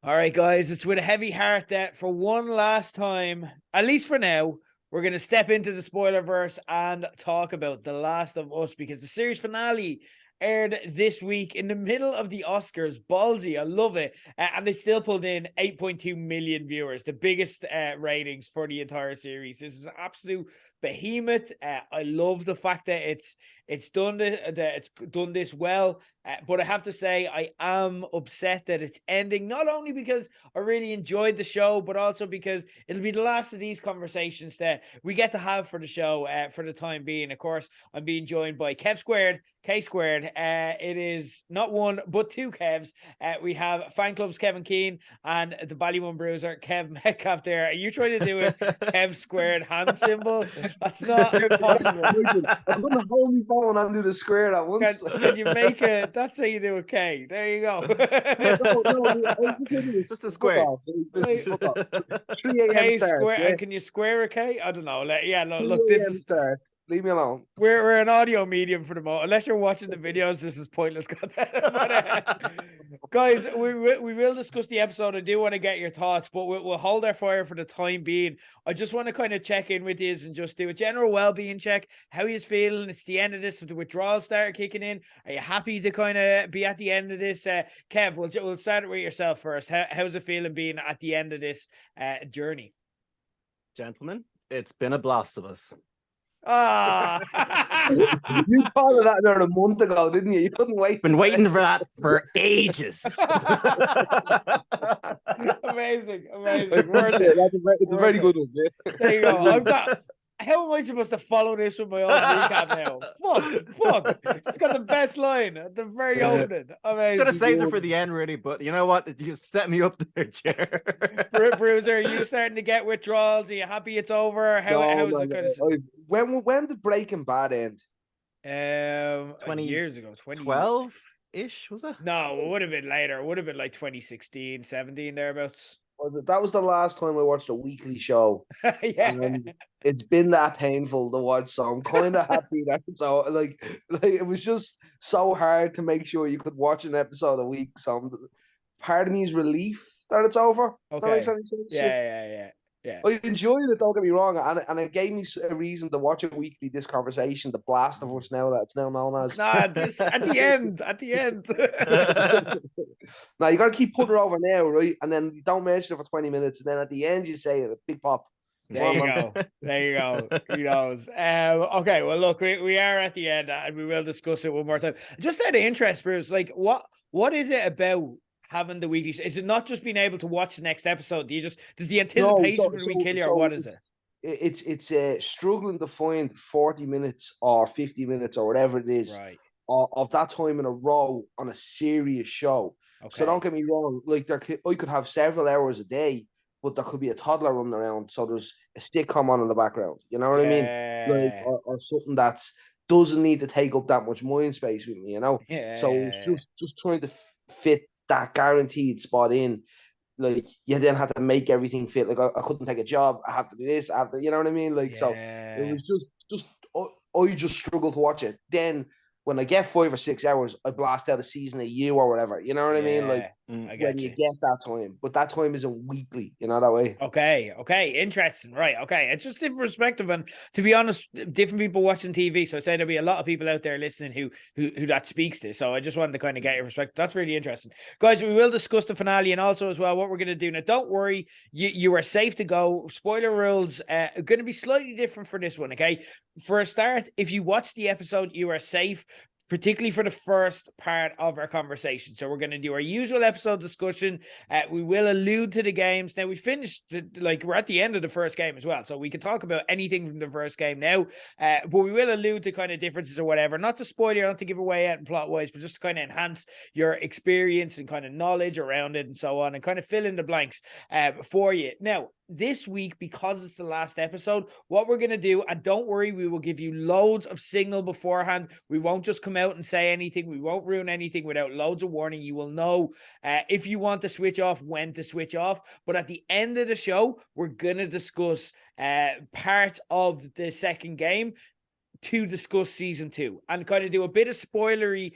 All right, guys, it's with a heavy heart that for one last time, at least for now, we're going to step into the spoilerverse and talk about The Last of Us because the series finale aired this week in the middle of the Oscars. Ballsy, I love it. And they still pulled in 8.2 million viewers, the biggest ratings for the entire series. This is an absolute behemoth. I love the fact that it's done this well. But I have to say, I am upset that it's ending, not only because I really enjoyed the show, but also because it'll be the last of these conversations that we get to have for the show for the time being. Of course, I'm being joined by Kev Squared, K Squared. It is not one, but two Kevs. We have fan clubs Kevin Keane and the Ballymun Bruiser, Kev Metcalf there. Are you trying to do a Kev Squared hand symbol? That's not possible. I'm going to hold my phone and do the square at once. Can you make it? That's how you do a K. There you go. Just a square. 3 a.m. K start. square. Yeah. And can you square a K? I don't know. Yeah, no, 3 look, this a.m. is start. Leave me alone. we're an audio medium for the moment. Unless you're watching the videos, this is pointless content. But, guys, we will discuss the episode. I do want to get your thoughts, but we'll hold our fire for the time being. I just want to kind of check in with you and just do a general well-being check. How you feeling? It's the end of this. The withdrawal started kicking in. Are you happy to kind of be at the end of this? Kev, we'll start with yourself first. How's it feeling being at the end of this journey? Gentlemen, it's been a blast of us. Ah, You thought of that about a month ago, didn't you? You couldn't wait. Been waiting for that for ages. amazing. It's Worth it. a very good one. Yeah. There you go. How am I supposed to follow this with my own recap now? Fuck. Just got the best line at the very opening. Amazing. Should have saved it for the end, really, but you know what? You set me up there, Chair. Bruiser, are you starting to get withdrawals? Are you happy it's over? How's it going to? When did Breaking Bad end? 20 years ago. 12-ish, was it? No, it would have been later. It would have been like 2016, 17, thereabouts. That was the last time I watched a weekly show. Yeah. It's been that painful to watch, so I'm kind of happy that like it was just so hard to make sure you could watch an episode a week. So part of me is relief that it's over. Okay. That makes any sense? Yeah. I enjoyed it, don't get me wrong, and it gave me a reason to watch it weekly. This conversation, the blast of us now that it's now known as. Nah, just at the end. Now you got to keep putting her over now, right? And then you don't mention it for 20 minutes, and then at the end you say it, a big pop. There you go. Who knows? Okay, well, look, we are at the end, and we will discuss it one more time. Just out of interest, Bruce, like what is it about having the weekly? Is it not just being able to watch the next episode? Does the anticipation for the week kill you, or what is it? It's struggling to find 40 minutes or 50 minutes or whatever it is of that time in a row on a serious show. Okay. So don't get me wrong, like I could have several hours a day, but there could be a toddler running around, so there's a sitcom on in the background. You know what I mean? Like or something that's doesn't need to take up that much mind space with me. You know? Yeah. So it's just trying to fit that guaranteed spot in. Like you then had to make everything fit. Like I couldn't take a job. I have to do this. I have to, you know what I mean? Like so, it was just I just struggled to watch it. Then when I get 5 or 6 hours, I blast out a season of You or whatever. You know what I mean? Like when you get that time, but that time isn't weekly. You know that way. Okay, interesting. Right. Okay, it's just different perspective, and to be honest, different people watching TV. So I say there'll be a lot of people out there listening who that speaks to. So I just wanted to kind of get your perspective. That's really interesting, guys. We will discuss the finale and also as well what we're going to do now. Don't worry, you are safe to go. Spoiler rules are going to be slightly different for this one. Okay, for a start, if you watch the episode, you are safe, particularly for the first part of our conversation. So we're going to do our usual episode discussion. We will allude to the games. Now we finished, we're at the end of the first game as well. So we can talk about anything from the first game now, but we will allude to kind of differences or whatever. Not to spoil you, not to give away it plot-wise, but just to kind of enhance your experience and kind of knowledge around it and so on, and kind of fill in the blanks for you. Now, this week, because it's the last episode, what we're going to do, and don't worry, we will give you loads of signal beforehand. We won't just come out and say anything. We won't ruin anything without loads of warning. You will know if you want to switch off, when to switch off. But at the end of the show, we're going to discuss parts of the second game, to discuss season 2 and kind of do a bit of spoilery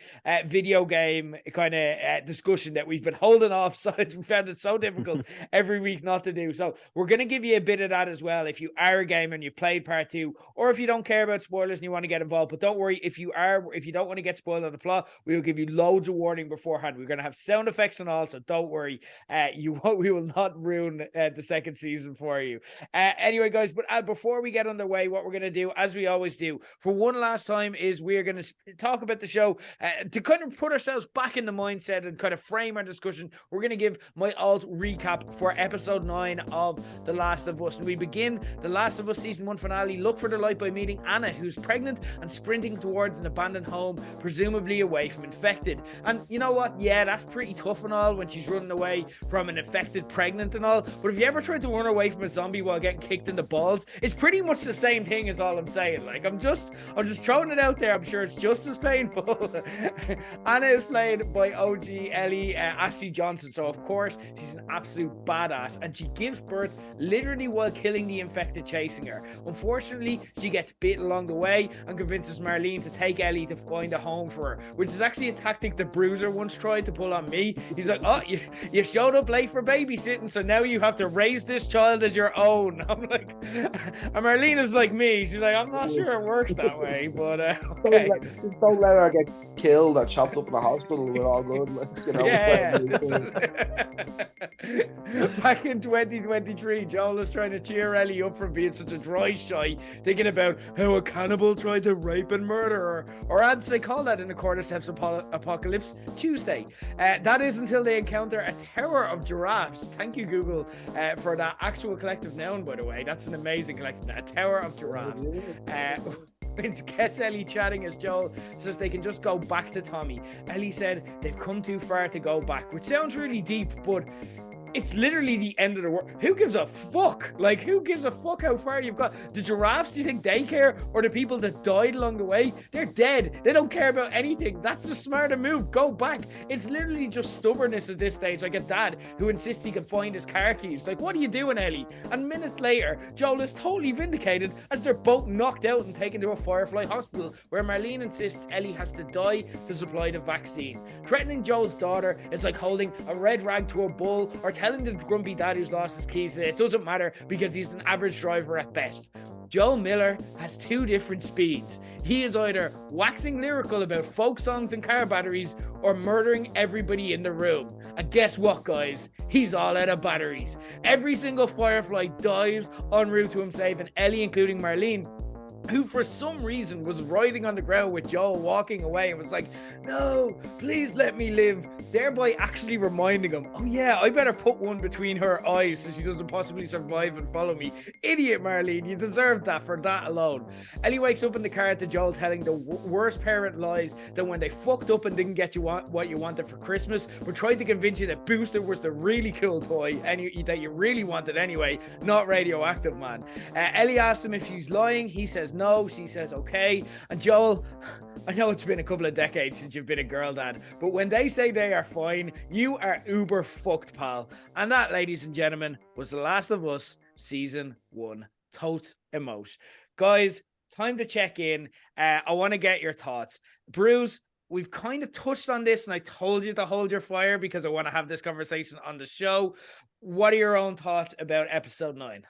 video game kind of discussion that we've been holding off. So we found it so difficult every week not to do. So we're going to give you a bit of that as well. If you are a gamer and you've played part 2, or if you don't care about spoilers and you want to get involved, but don't worry, if you don't want to get spoiled on the plot, we will give you loads of warning beforehand. We're going to have sound effects and all, so don't worry. We will not ruin the second season for you. Anyway, guys, but before we get underway, what we're going to do, as we always do, for one last time, is we're going to talk about the show to kind of put ourselves back in the mindset and kind of frame our discussion. We're going to give my alt recap for episode 9 of The Last of Us. And we begin The Last of Us season 1 finale, Look for the Light, by meeting Anna, who's pregnant and sprinting towards an abandoned home, presumably away from infected. And you know what? Yeah, that's pretty tough and all when she's running away from an infected pregnant and all. But if you ever tried to run away from a zombie while getting kicked in the balls, it's pretty much the same thing, is all I'm saying. Like, I'm just throwing it out there. I'm sure it's just as painful. Anna is played by OG Ellie Ashley Johnson, so of course she's an absolute badass, and she gives birth literally while killing the infected chasing her. Unfortunately, she gets bit along the way and convinces Marlene to take Ellie to find a home for her, which is actually a tactic the Bruiser once tried to pull on me. He's like, oh, you showed up late for babysitting, so now you have to raise this child as your own. I'm like, and Marlene is like me. She's like, I'm not sure it works that way, but okay. Don't let her get killed or chopped up in a hospital. We're all good, like, you know. Yeah. Back in 2023, Joel is trying to cheer Ellie up from being such a dry shy, thinking about how a cannibal tried to rape and murder her, or as they call that in the Cordyceps Apocalypse, Tuesday. That is until they encounter a tower of giraffes. Thank you, Google, for that actual collective noun, by the way. That's an amazing collective. A tower of giraffes. It gets Ellie chatting as Joel says they can just go back to Tommy. Ellie said they've come too far to go back, which sounds really deep, but it's literally the end of the world. Who gives a fuck? Like, who gives a fuck how far you've got? The giraffes, do you think they care? Or the people that died along the way? They're dead. They don't care about anything. That's the smarter move. Go back. It's literally just stubbornness at this stage. Like a dad who insists he can find his car keys. Like, what are you doing, Ellie? And minutes later, Joel is totally vindicated as they're both knocked out and taken to a Firefly hospital, where Marlene insists Ellie has to die to supply the vaccine. Threatening Joel's daughter is like holding a red rag to a bull, or telling the grumpy dad who's lost his keys that it doesn't matter because he's an average driver at best. Joel Miller has two different speeds. He is either waxing lyrical about folk songs and car batteries, or murdering everybody in the room. And guess what, guys? He's all out of batteries. Every single Firefly dies en route to him saving Ellie, including Marlene, who for some reason was writhing on the ground with Joel walking away and was like, no, please let me live, thereby actually reminding him, oh yeah, I better put one between her eyes so she doesn't possibly survive and follow me. Idiot, Marlene, you deserved that for that alone. Ellie wakes up in the car to Joel telling the worst parent lies, that when they fucked up and didn't get you what you wanted for Christmas, but tried to convince you that Booster was the really cool toy that you really wanted anyway, not Radioactive Man. Ellie asks him if she's lying. He says no. She says okay. And Joel, I know it's been a couple of decades since you've been a girl dad, but when they say they are fine, you are uber fucked, pal. And that, ladies and gentlemen, was The Last of Us season 1. Totes emote. Guys, time to check in. I want to get your thoughts. Bruce, we've kind of touched on this, and I told you to hold your fire because I want to have this conversation on the show. What are your own thoughts about episode 9?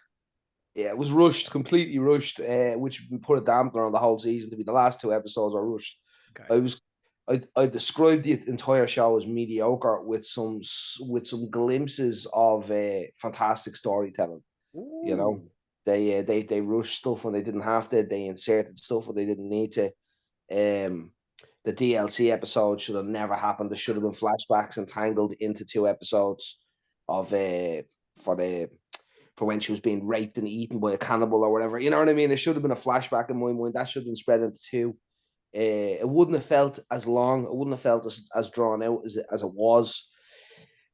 Yeah, it was rushed, completely rushed, which we put a dampener on the whole season. To be the last 2 episodes are rushed. Okay. I described the entire show as mediocre with some glimpses of fantastic storytelling. Ooh. You know, they rushed stuff when they didn't have to. They inserted stuff when they didn't need to. The DLC episode should have never happened. There should have been flashbacks entangled into 2 episodes of for when she was being raped and eaten by a cannibal or whatever. You know what I mean? It should have been a flashback in my mind. That should have been spread into 2. It wouldn't have felt as long. It wouldn't have felt as drawn out as it was.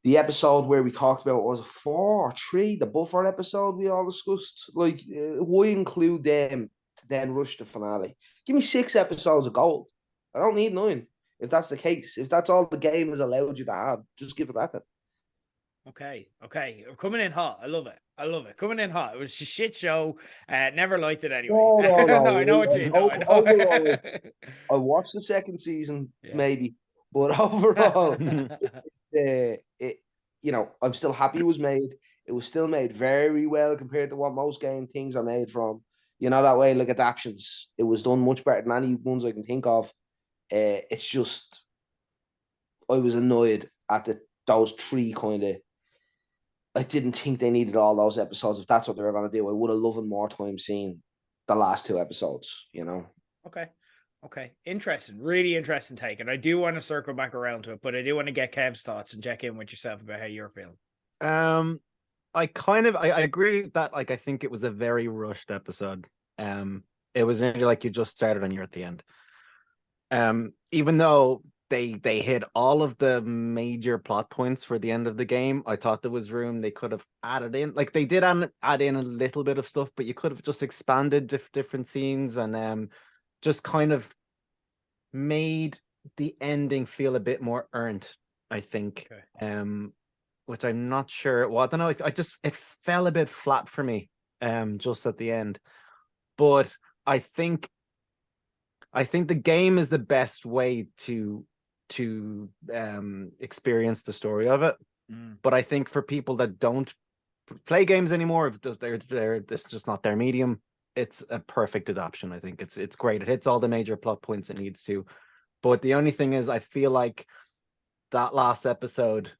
The episode where we talked about, was it 4 or 3? The buffer episode we all discussed. Like, why include them to then rush the finale? Give me 6 episodes of gold. I don't need 9. If that's the case, if that's all the game has allowed you to have, just give it that then. Okay. Coming in hot. I love it. Coming in hot. It was a shit show. Never liked it anyway. No. No, I know what you mean. No, I know. Overall, I watched the second season, maybe, but overall, I'm still happy it was made. It was still made very well compared to what most game things are made from. That way, like adaptations, it was done much better than any ones I can think of. It's just, I was annoyed at those three kind of. I didn't think they needed all those episodes. If that's what they were going to do, I would have loved more time seeing the last two episodes. Okay. Interesting. Really interesting take. And I do want to circle back around to it, but I do want to get Kev's thoughts and check in with yourself about how you're feeling. I agree that I think it was a very rushed episode. It was nearly like you just started and you're at the end. Even though they hit all of the major plot points for the end of the game, I thought there was room they could have added in. Like they did add in a little bit of stuff, but you could have just expanded different scenes and just kind of made the ending feel a bit more earned, I think. Okay. Which I'm not sure. Well, I don't know. It fell a bit flat for me, just at the end. But I think the game is the best way to experience the story of it. But I think for people that don't play games anymore, if this is just not their medium, it's a perfect adaptation. I think it's great. It hits all the major plot points it needs to. But the only thing is, I feel like that last episode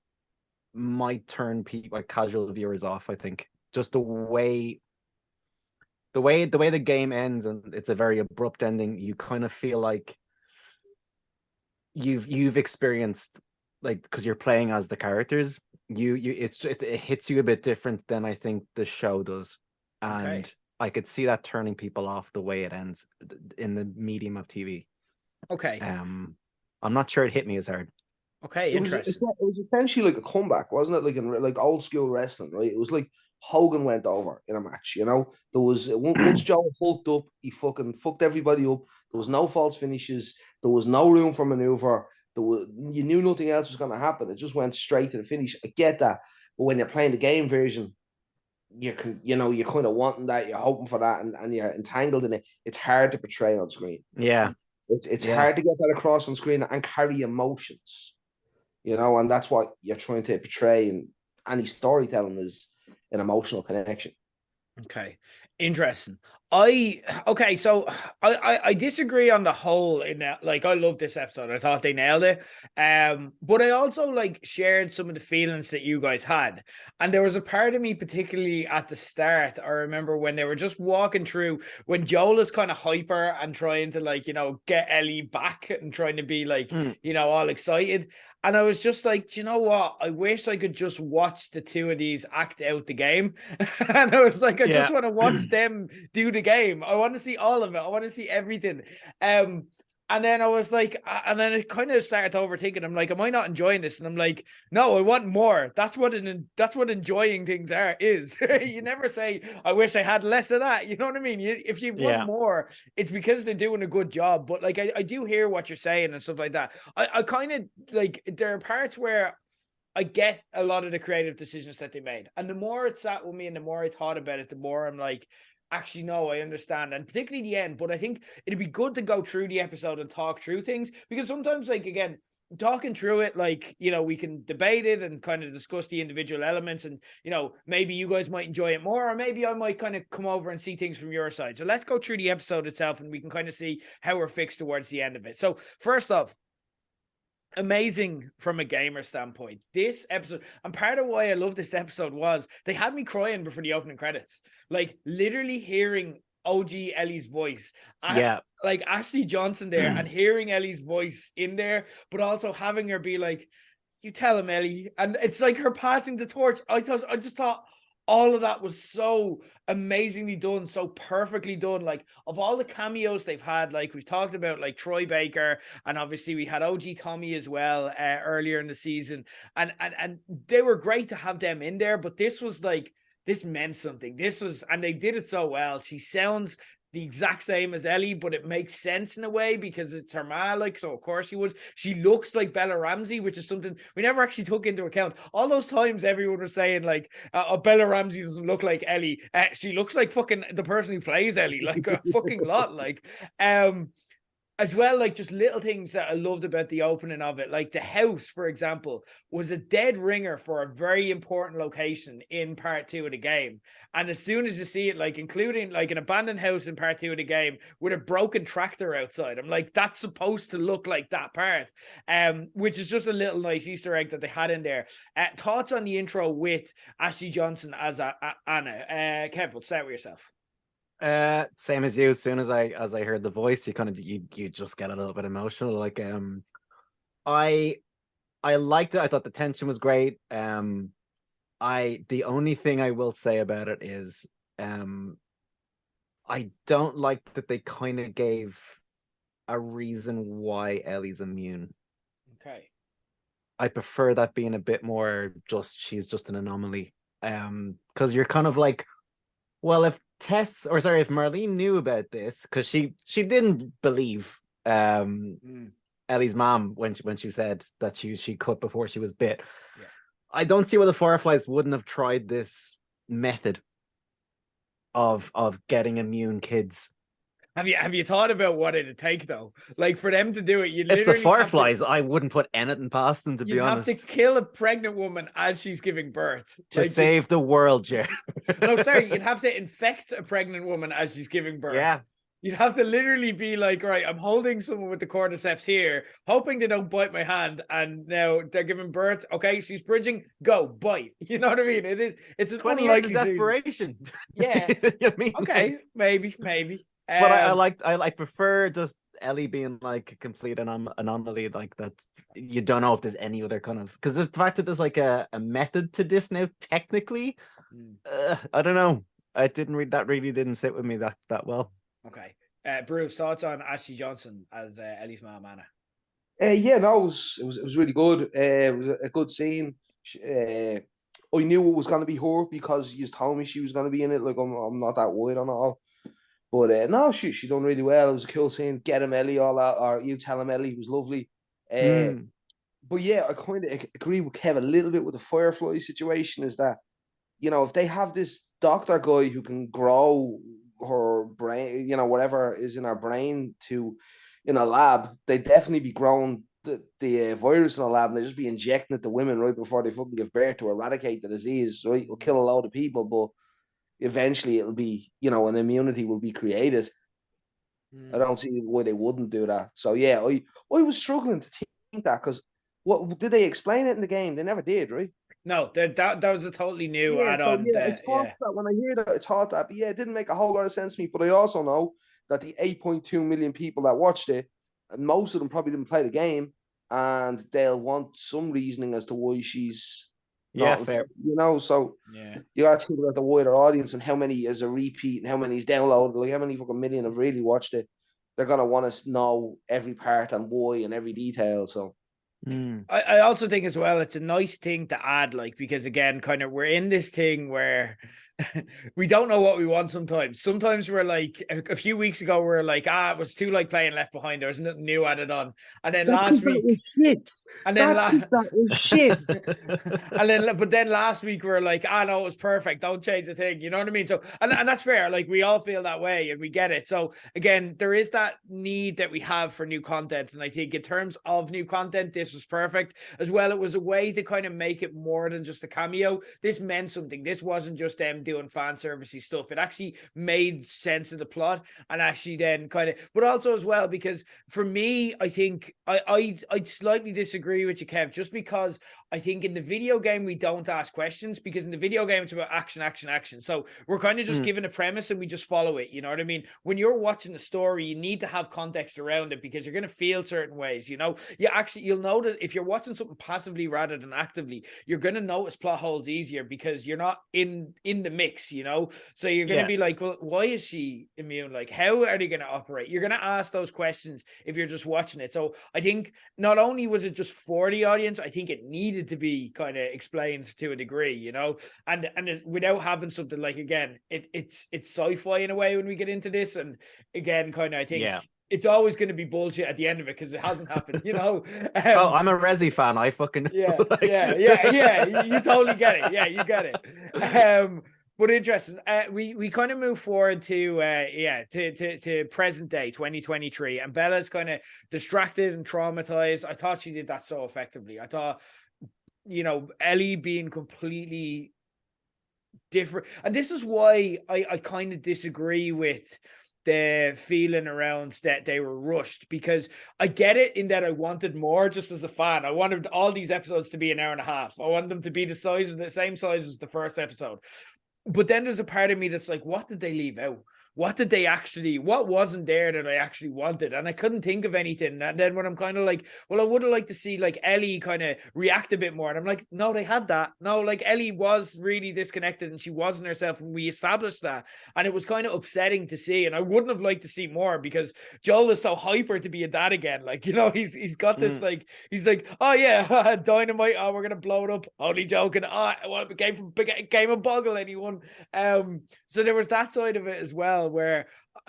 might turn people, like casual viewers, off. I think just the way the game ends, and it's a very abrupt ending. You kind of feel like you've experienced, like, because you're playing as the characters. It hits you a bit different than I think the show does, and I could see that turning people off the way it ends in the medium of TV. Okay. I'm not sure it hit me as hard. Okay, interesting. It was essentially like a comeback, wasn't it? Like in like old school wrestling, right? It was like Hogan went over in a match. There was once Joe hulked up, he fucking fucked everybody up. There was no false finishes. There was no room for maneuver. You knew nothing else was going to happen. It just went straight to the finish. I get that, but when you're playing the game version, you're kind of wanting that. You're hoping for that, and you're entangled in it. It's hard to portray on screen. Yeah, it's hard to get that across on screen and carry emotions. And that's what you're trying to portray in any storytelling, is an emotional connection. Okay, interesting. So I disagree on the whole in that. Like, I love this episode. I thought they nailed it. But I also shared some of the feelings that you guys had. And there was a part of me, particularly at the start, I remember when they were just walking through, when Joel is kind of hyper and trying to get Ellie back and trying to be all excited. And I was just like, do you know what? I wish I could just watch the two of these act out the game. And I was like, I just want to watch them do the game. I want to see all of it. I want to see everything. And then I was like, and then it kind of started overthinking. I'm like, am I not enjoying this? And I'm like, no, I want more. That's what enjoying things is. You never say, I wish I had less of that. You know what I mean? If you want more, it's because they're doing a good job. But I do hear what you're saying and stuff like that. I kind of there are parts where I get a lot of the creative decisions that they made. And the more it sat with me and the more I thought about it, the more I'm like, actually, no, I understand. And particularly the end. But I think it'd be good to go through the episode and talk through things, because sometimes, again, talking through it, we can debate it and kind of discuss the individual elements, and maybe you guys might enjoy it more, or maybe I might kind of come over and see things from your side. So let's go through the episode itself and we can kind of see how we're fixed towards the end of it. So first off, amazing from a gamer standpoint, this episode, and part of why I love this episode was they had me crying before the opening credits, literally hearing OG Ellie's voice, like Ashley Johnson there, and hearing Ellie's voice in there, but also having her be like, you tell him, Ellie, and it's like her passing the torch. I just thought all of that was so amazingly done, so perfectly done. Of all the cameos they've had, we've talked about, Troy Baker, and obviously we had OG Tommy as well earlier in the season, and they were great to have them in there. But this was this meant something. And they did it so well. She sounds the exact same as Ellie, but it makes sense in a way because it's her ma, like, so of course she would. She looks like Bella Ramsey, which is something we never actually took into account. All those times everyone was saying like, Bella Ramsey doesn't look like Ellie. She looks like fucking the person who plays Ellie, like a fucking lot. Like, as well, like just little things that I loved about the opening of it, like the house, for example, was a dead ringer for a very important location in part 2 of the game. And as soon as you see it, like including like an abandoned house in part 2 of the game with a broken tractor outside, I'm like, that's supposed to look like that part, which is just a little nice Easter egg that they had in there. Thoughts on the intro with Ashley Johnson as Anna? Kev, we'll start with yourself. Same as you. As soon as I heard the voice, you just get a little bit emotional. Like I liked it. I thought the tension was great. The only thing I will say about it is I don't like that they kind of gave a reason why Ellie's immune. Okay. I prefer that being a bit more just she's just an anomaly. Because you're kind of like, well, if Marlene knew about this, because she didn't believe Ellie's mom when she said that she cut before she was bit. Yeah. I don't see why the Fireflies wouldn't have tried this method of getting immune kids. Have you thought about what it'd take though? Like for them to do it, it's the Fireflies. I wouldn't put anything past them, to be honest. You'd have to kill a pregnant woman as she's giving birth to save the world, Jer. No, sorry, you'd have to infect a pregnant woman as she's giving birth. Yeah. You'd have to literally be like, right, I'm holding someone with the cordyceps here, hoping they don't bite my hand, and now they're giving birth. Okay, she's bridging, go, bite. You know what I mean? It's an 20 years of desperation. Yeah. You know what I mean? Okay, maybe. But I prefer just Ellie being like a complete anomaly, like that. You don't know if there's any other kind of, because the fact that there's like a method to this now, technically, I don't know. Really didn't sit with me that well. Okay, Bruce, thoughts on Ashley Johnson as Ellie's mom, Anna? Yeah, no, it was really good. It was a good scene. I knew it was going to be her because you told me she was going to be in it. Like I'm not that worried on it all. But no, she done really well. It was a cool scene. Get him Ellie, all that, or you tell him Ellie, was lovely. But yeah, I kind of agree with Kev a little bit with the Firefly situation. Is that, you know, if they have this doctor guy who can grow her brain, you know, whatever is in her brain in a lab, they'd definitely be growing the virus in a lab, and they just be injecting it to women right before they fucking give birth to eradicate the disease. Right, it'll kill a load of people, but eventually it'll be, you know, an immunity will be created. I don't see why they wouldn't do that. So yeah, I was struggling to think that, because what did they explain it in the game? They never did, right? No, that was a totally new add-on. So I thought that when I hear that, I thought that, but yeah, it didn't make a whole lot of sense to me. But I also know that the 8.2 million people that watched it, most of them probably didn't play the game, and they'll want some reasoning as to why she's fair. You know, so you got to think about the wider audience and how many is a repeat and how many's downloaded. Like how many fucking million have really watched it. They're gonna want to know every part and why and every detail. So I also think as well it's a nice thing to add, like, because again, kind of we're in this thing where we don't know what we want sometimes. Sometimes we're like, a few weeks ago, we're like, it was too like playing Left Behind. There was nothing new added on. And then last week, and then that was shit. But then last week we're like, no, it was perfect. Don't change a thing. You know what I mean? So, and that's fair. Like we all feel that way and we get it. So again, there is that need that we have for new content. And I think in terms of new content, this was perfect as well. It was a way to kind of make it more than just a cameo. This meant something. This wasn't just them doing fan servicey stuff. It actually made sense of the plot, and actually then kind of, but also as well, because for me, I think I'd slightly disagree with you, Kev, just because I think in the video game, we don't ask questions, because in the video game, it's about action. So we're kind of just given a premise and we just follow it. You know what I mean? When you're watching a story, you need to have context around it, because you're going to feel certain ways, you know? You'll know that if you're watching something passively rather than actively, you're going to notice plot holes easier because you're not in the mix, you know? So you're going to be like, well, why is she immune? Like, how are they going to operate? You're going to ask those questions if you're just watching it. So I think not only was it just for the audience, I think it needed needed to be kind of explained to a degree, you know, and without having something like, again, it's sci-fi in a way when we get into this, and again, kind of, I think it's always going to be bullshit at the end of it because it hasn't happened, you know. I'm a Resi fan. I fucking you totally get it. Yeah, you get it. But interesting. We kind of move forward to present day 2023, and Bella's kind of distracted and traumatized. I thought she did that so effectively. I thought, you know, Ellie being completely different, and this is why I kind of disagree with the feeling around that they were rushed, because I get it in that I wanted more just as a fan. I wanted all these episodes to be an hour and a half. I wanted them to be the same size as the first episode. But then there's a part of me that's like, what did they leave out? What wasn't there that I actually wanted? And I couldn't think of anything. And then when I'm kind of like, well, I would have liked to see like Ellie kind of react a bit more. And I'm like, no, they had that. No, like Ellie was really disconnected and she wasn't herself. And we established that. And it was kind of upsetting to see. And I wouldn't have liked to see more because Joel is so hyper to be a dad again. Like, you know, he's got this, like, he's like, oh yeah, dynamite. Oh, we're going to blow it up. Only joking. Oh, well, it came a boggle, anyone. So there was that side of it as well, where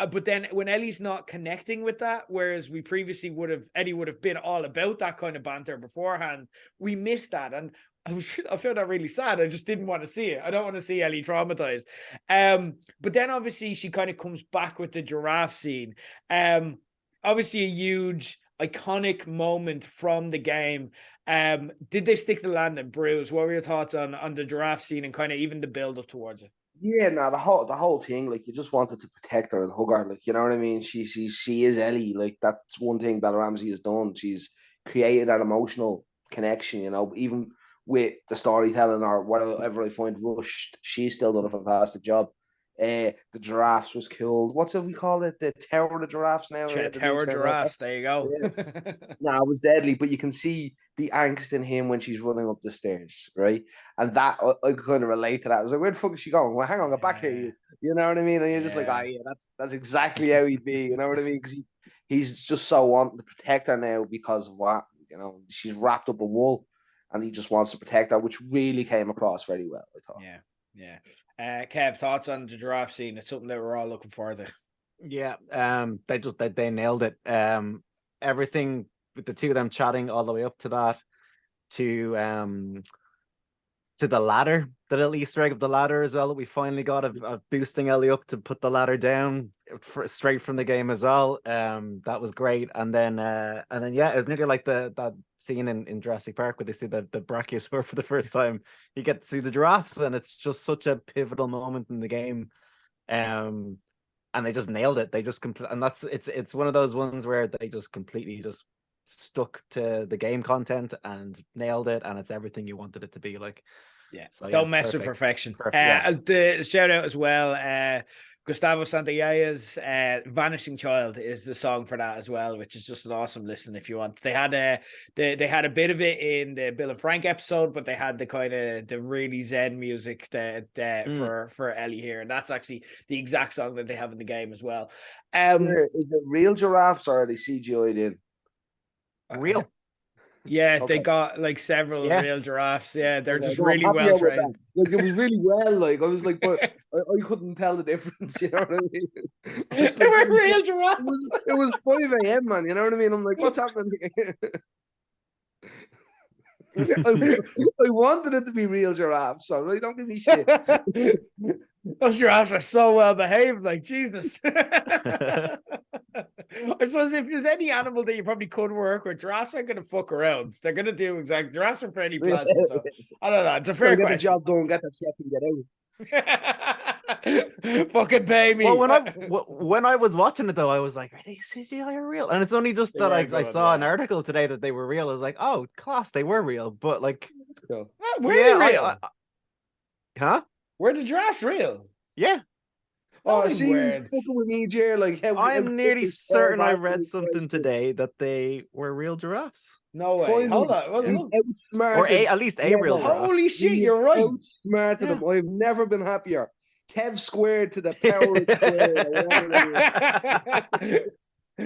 but then when Ellie's not connecting with that, whereas we previously Eddie would have been all about that kind of banter beforehand, we missed that, and I feel that really sad. I just didn't want to see it. I don't want to see Ellie traumatized. But then obviously she kind of comes back with the giraffe scene. Obviously a huge iconic moment from the game. Did they stick the landing, Bruce? What were your thoughts on the giraffe scene and kind of even the build up towards it? Yeah, no, the whole thing, like, you just wanted to protect her and hug her, like, you know what I mean? She is Ellie, like, that's one thing Bella Ramsey has done. She's created that emotional connection, you know, even with the storytelling or whatever I find rushed, she's still done a fantastic job. The giraffes was killed. What's it we call it? The Tower of the Giraffes now. Tower Giraffes. There you go. Yeah. No, it was deadly, but you can see the angst in him when she's running up the stairs, right? And that I could kind of relate to that. I was like, where the fuck is she going? Well, hang on, get back here, you know what I mean? And you're just like, oh yeah, that's exactly how he'd be, you know what I mean? Because he's just so wanting to protect her now because of what, you know, she's wrapped up in wool, and he just wants to protect her, which really came across very well, I thought. Yeah. Kev, thoughts on the giraffe scene? It's something that we're all looking forward to. Yeah, they nailed it. Everything with the two of them chatting all the way up to that, to the ladder, the little Easter egg of the ladder as well that we finally got of boosting Ellie up to put the ladder down straight from the game as well. That was great. And then yeah, it was nearly like that scene in Jurassic Park where they see the Brachiosaur for the first time. You get to see the giraffes, and it's just such a pivotal moment in the game. And they just nailed it. They just and it's one of those ones where they just completely just stuck to the game content and nailed it, and it's everything you wanted it to be. Like, yeah, so don't mess with perfection. The shout out as well, Gustavo Santalla's Vanishing Child is the song for that as well, which is just an awesome listen if you want. They had a bit of it in the Bill and Frank episode, but they had the kind of the really zen music for Ellie here, and that's actually the exact song that they have in the game as well. Is it real giraffes or are they CGI'd in? Real. Yeah, okay. They got like several real giraffes. Yeah, they're just really well trained. Like, it was really well. Like, I was like, but I couldn't tell the difference. You know what I mean? They were real giraffes. It was 5 a.m., man. You know what I mean? I'm like, what's happening here? I wanted it to be real giraffes, so really don't give me shit. Those giraffes are so well behaved, like Jesus. I suppose if there's any animal that you probably could work with, giraffes aren't going to fuck around. They're going to do exactly. Giraffes are pretty pleasant. So I don't know. It's a fair question. Get the job done, get the check and get out. Fucking pay me. Well, when I was watching it though, I was like, are they CGI or real? And it's only just that I saw an article today that they were real. I was like, oh, class, they were real. But like, were they real? Huh? Were the giraffes real? Yeah. Oh, see, fucking with me, Jer. Like, I'm nearly certain I read something today that they were real giraffes. No way. Hold on. Or at least a real giraffe. Holy shit, you're right. Smarter than I've never been happier. Kev squared to the power of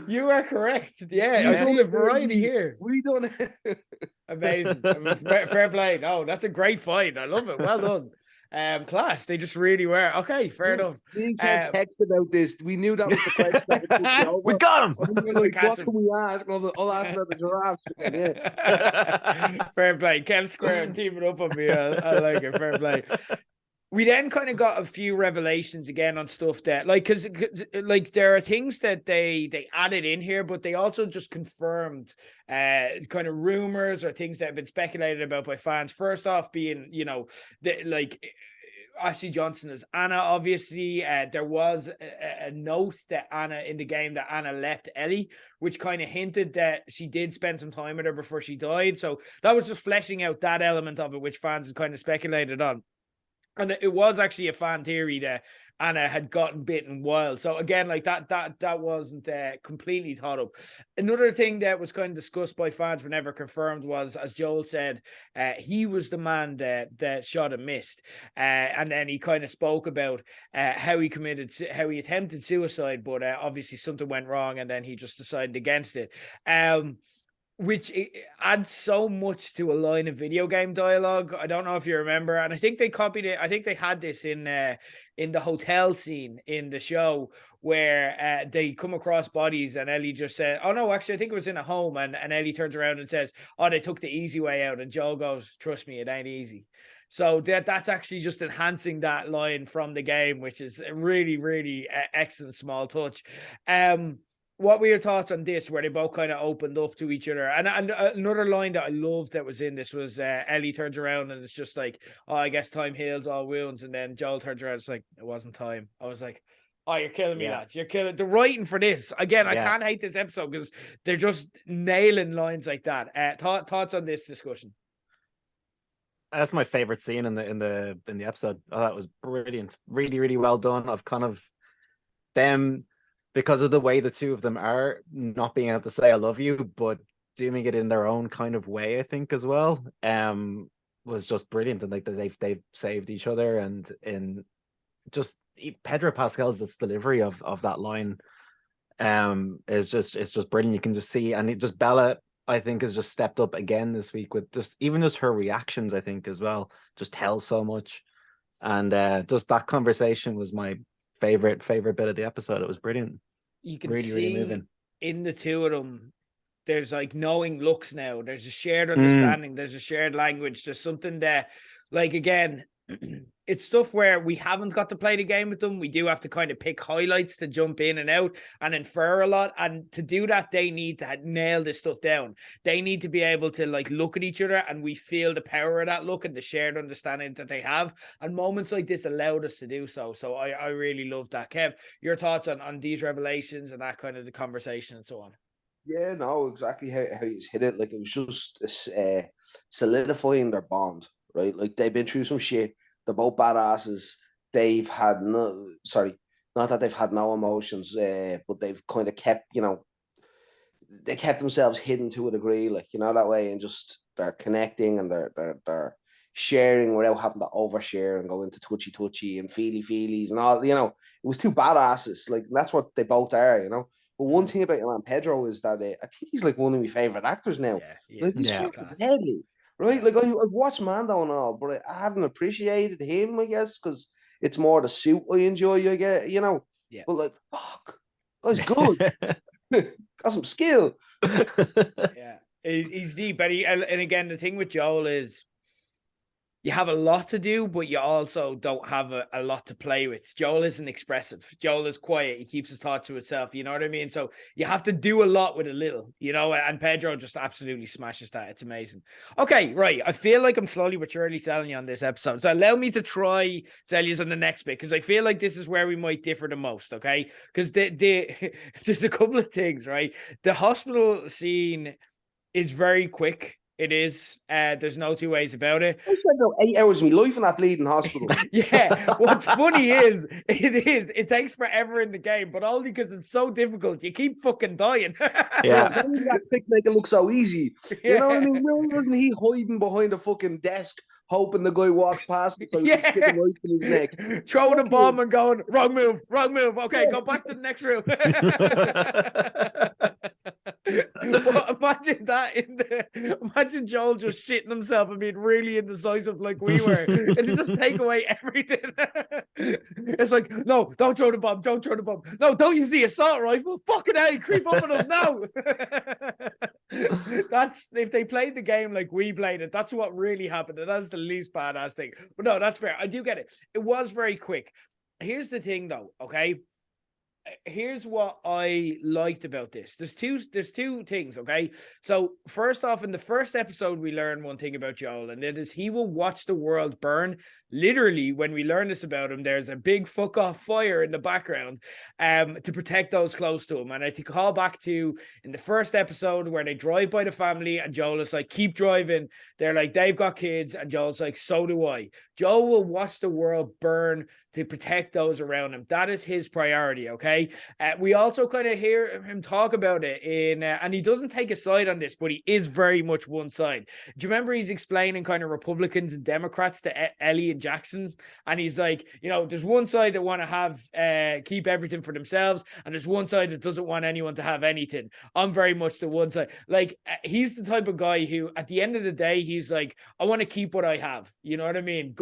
You are correct. Yeah, I see a variety here. We done it. Amazing. Fair play. No, that's a great fight. I love it. Well done. Class. They just really were. Okay, fair enough. We can't text about this. We knew that was the question. We got him. Like, what can we ask? I'll ask about the giraffe. Yeah. Fair play. Kel Square teaming up on me. I like it. Fair play. We then kind of got a few revelations again on stuff that, like, because there are things that they added in here, but they also just confirmed kind of rumors or things that have been speculated about by fans. First off, being Ashley Johnson as Anna. Obviously, there was a note that Anna in the game that Anna left Ellie, which kind of hinted that she did spend some time with her before she died. So that was just fleshing out that element of it, which fans had kind of speculated on. And it was actually a fan theory that Anna had gotten bitten wild. So again, like that wasn't completely thought up. Another thing that was kind of discussed by fans but never confirmed was, as Joel said, he was the man that shot and missed. And then he kind of spoke about how he attempted suicide, but obviously something went wrong and then he just decided against it. Which adds so much to a line of video game dialogue. I don't know if you remember, and I think they copied it. I think they had this in the hotel scene in the show where they come across bodies, and Ellie just said, "Oh no, actually, I think it was in a home." And Ellie turns around and says, "Oh, they took the easy way out." And Joel goes, "Trust me, it ain't easy." So that's actually just enhancing that line from the game, which is a really, really excellent small touch. What were your thoughts on this, where they both kind of opened up to each other? And another line that I loved that was in this was Ellie turns around and it's just like, "Oh, I guess time heals all wounds." And then Joel turns around, it's like, "It wasn't time." I was like, "Oh, you're killing me, lads. You're killing the writing for this." Again, I can't hate this episode because they're just nailing lines like that. Thoughts on this discussion? That's my favorite scene in the episode. Oh, that was brilliant. Really, really well done. Of kind of them, because of the way the two of them are, not being able to say "I love you," but doing it in their own kind of way, I think as well, was just brilliant. And like they've saved each other, and in just Pedro Pascal's delivery of that line is just brilliant. You can just see, and it just Bella, I think, has just stepped up again this week with just her reactions, I think, as well, just tell so much. And just that conversation was my favorite bit of the episode. It was brilliant. You can see really moving in the two of them, there's like knowing looks now. There's a shared understanding. There's a shared language. There's something that, like, again, it's stuff where we haven't got to play the game with them. We do have to kind of pick highlights to jump in and out and infer a lot. And to do that, they need to nail this stuff down. They need to be able to like look at each other, and we feel the power of that look and the shared understanding that they have. And moments like this allowed us to do so. So I really love that. Kev, your thoughts on these revelations and that kind of the conversation and so on? Yeah, no, exactly how you hit it. Like, it was just solidifying their bond, right? Like, they've been through some shit. They're both badasses. They've had not that they've had no emotions, but they've kind of kept, they kept themselves hidden to a degree, like, that way, and just they're connecting and they're sharing without having to overshare and go into touchy and feelies and all. It was two badasses. Like, that's what they both are, But one thing about your man Pedro is that I think he's like one of my favorite actors now. Like, he's deadly. Right, like I've watched Mando and all, but I haven't appreciated him, I guess, because it's more the suit I enjoy. I get, Yeah. But like, fuck, guy's good. Got some skill. Yeah, he's deep, and again, the thing with Joel is, you have a lot to do, but you also don't have a lot to play with. Joel isn't expressive. Joel is quiet. He keeps his thoughts to himself. You know what I mean? So you have to do a lot with a little, and Pedro just absolutely smashes that. It's amazing. Okay, right. I feel like I'm slowly but surely selling you on this episode. So allow me to try sell you on the next bit, because I feel like this is where we might differ the most, okay? Because there's a couple of things, right? The hospital scene is very quick. It is. There's no two ways about it. I spent about 8 hours of my life in that bleeding hospital. Yeah. What's funny is, it takes forever in the game, but only because it's so difficult. You keep fucking dying. Yeah. That pick make it look so easy. You know what I mean? Wasn't he hiding behind a fucking desk, hoping the guy walks past because he's sticking right in his neck. Throwing a bomb and going, wrong move. Okay, go back to the next room. But imagine that imagine Joel just shitting himself and being really indecisive like we were. And just take away everything. It's like, no, don't throw the bomb. No, don't use the assault rifle. Fucking hell, creep up on him. No. That's if they played the game like we played it, that's what really happened. And that's the least badass thing. But no, that's fair. I do get it. It was very quick. Here's the thing though, okay? Here's what I liked about this. There's two things, okay? So first off, in the first episode, we learn one thing about Joel, and it is he will watch the world burn. Literally, when we learn this about him, there's a big fuck off fire in the background to protect those close to him. And I think call back to in the first episode where they drive by the family and Joel is like, keep driving. They're like, they've got kids, and Joel's like, so do I. Joel will watch the world burn to protect those around him. That is his priority, okay? We also kind of hear him talk about it in, and he doesn't take a side on this, but he is very much one side. Do you remember he's explaining kind of Republicans and Democrats to Ellie and Jackson? And he's like, you know, there's one side that want to have, keep everything for themselves, and there's one side that doesn't want anyone to have anything. I'm very much the one side. Like, he's the type of guy who, at the end of the day, he's like, I want to keep what I have. You know what I mean?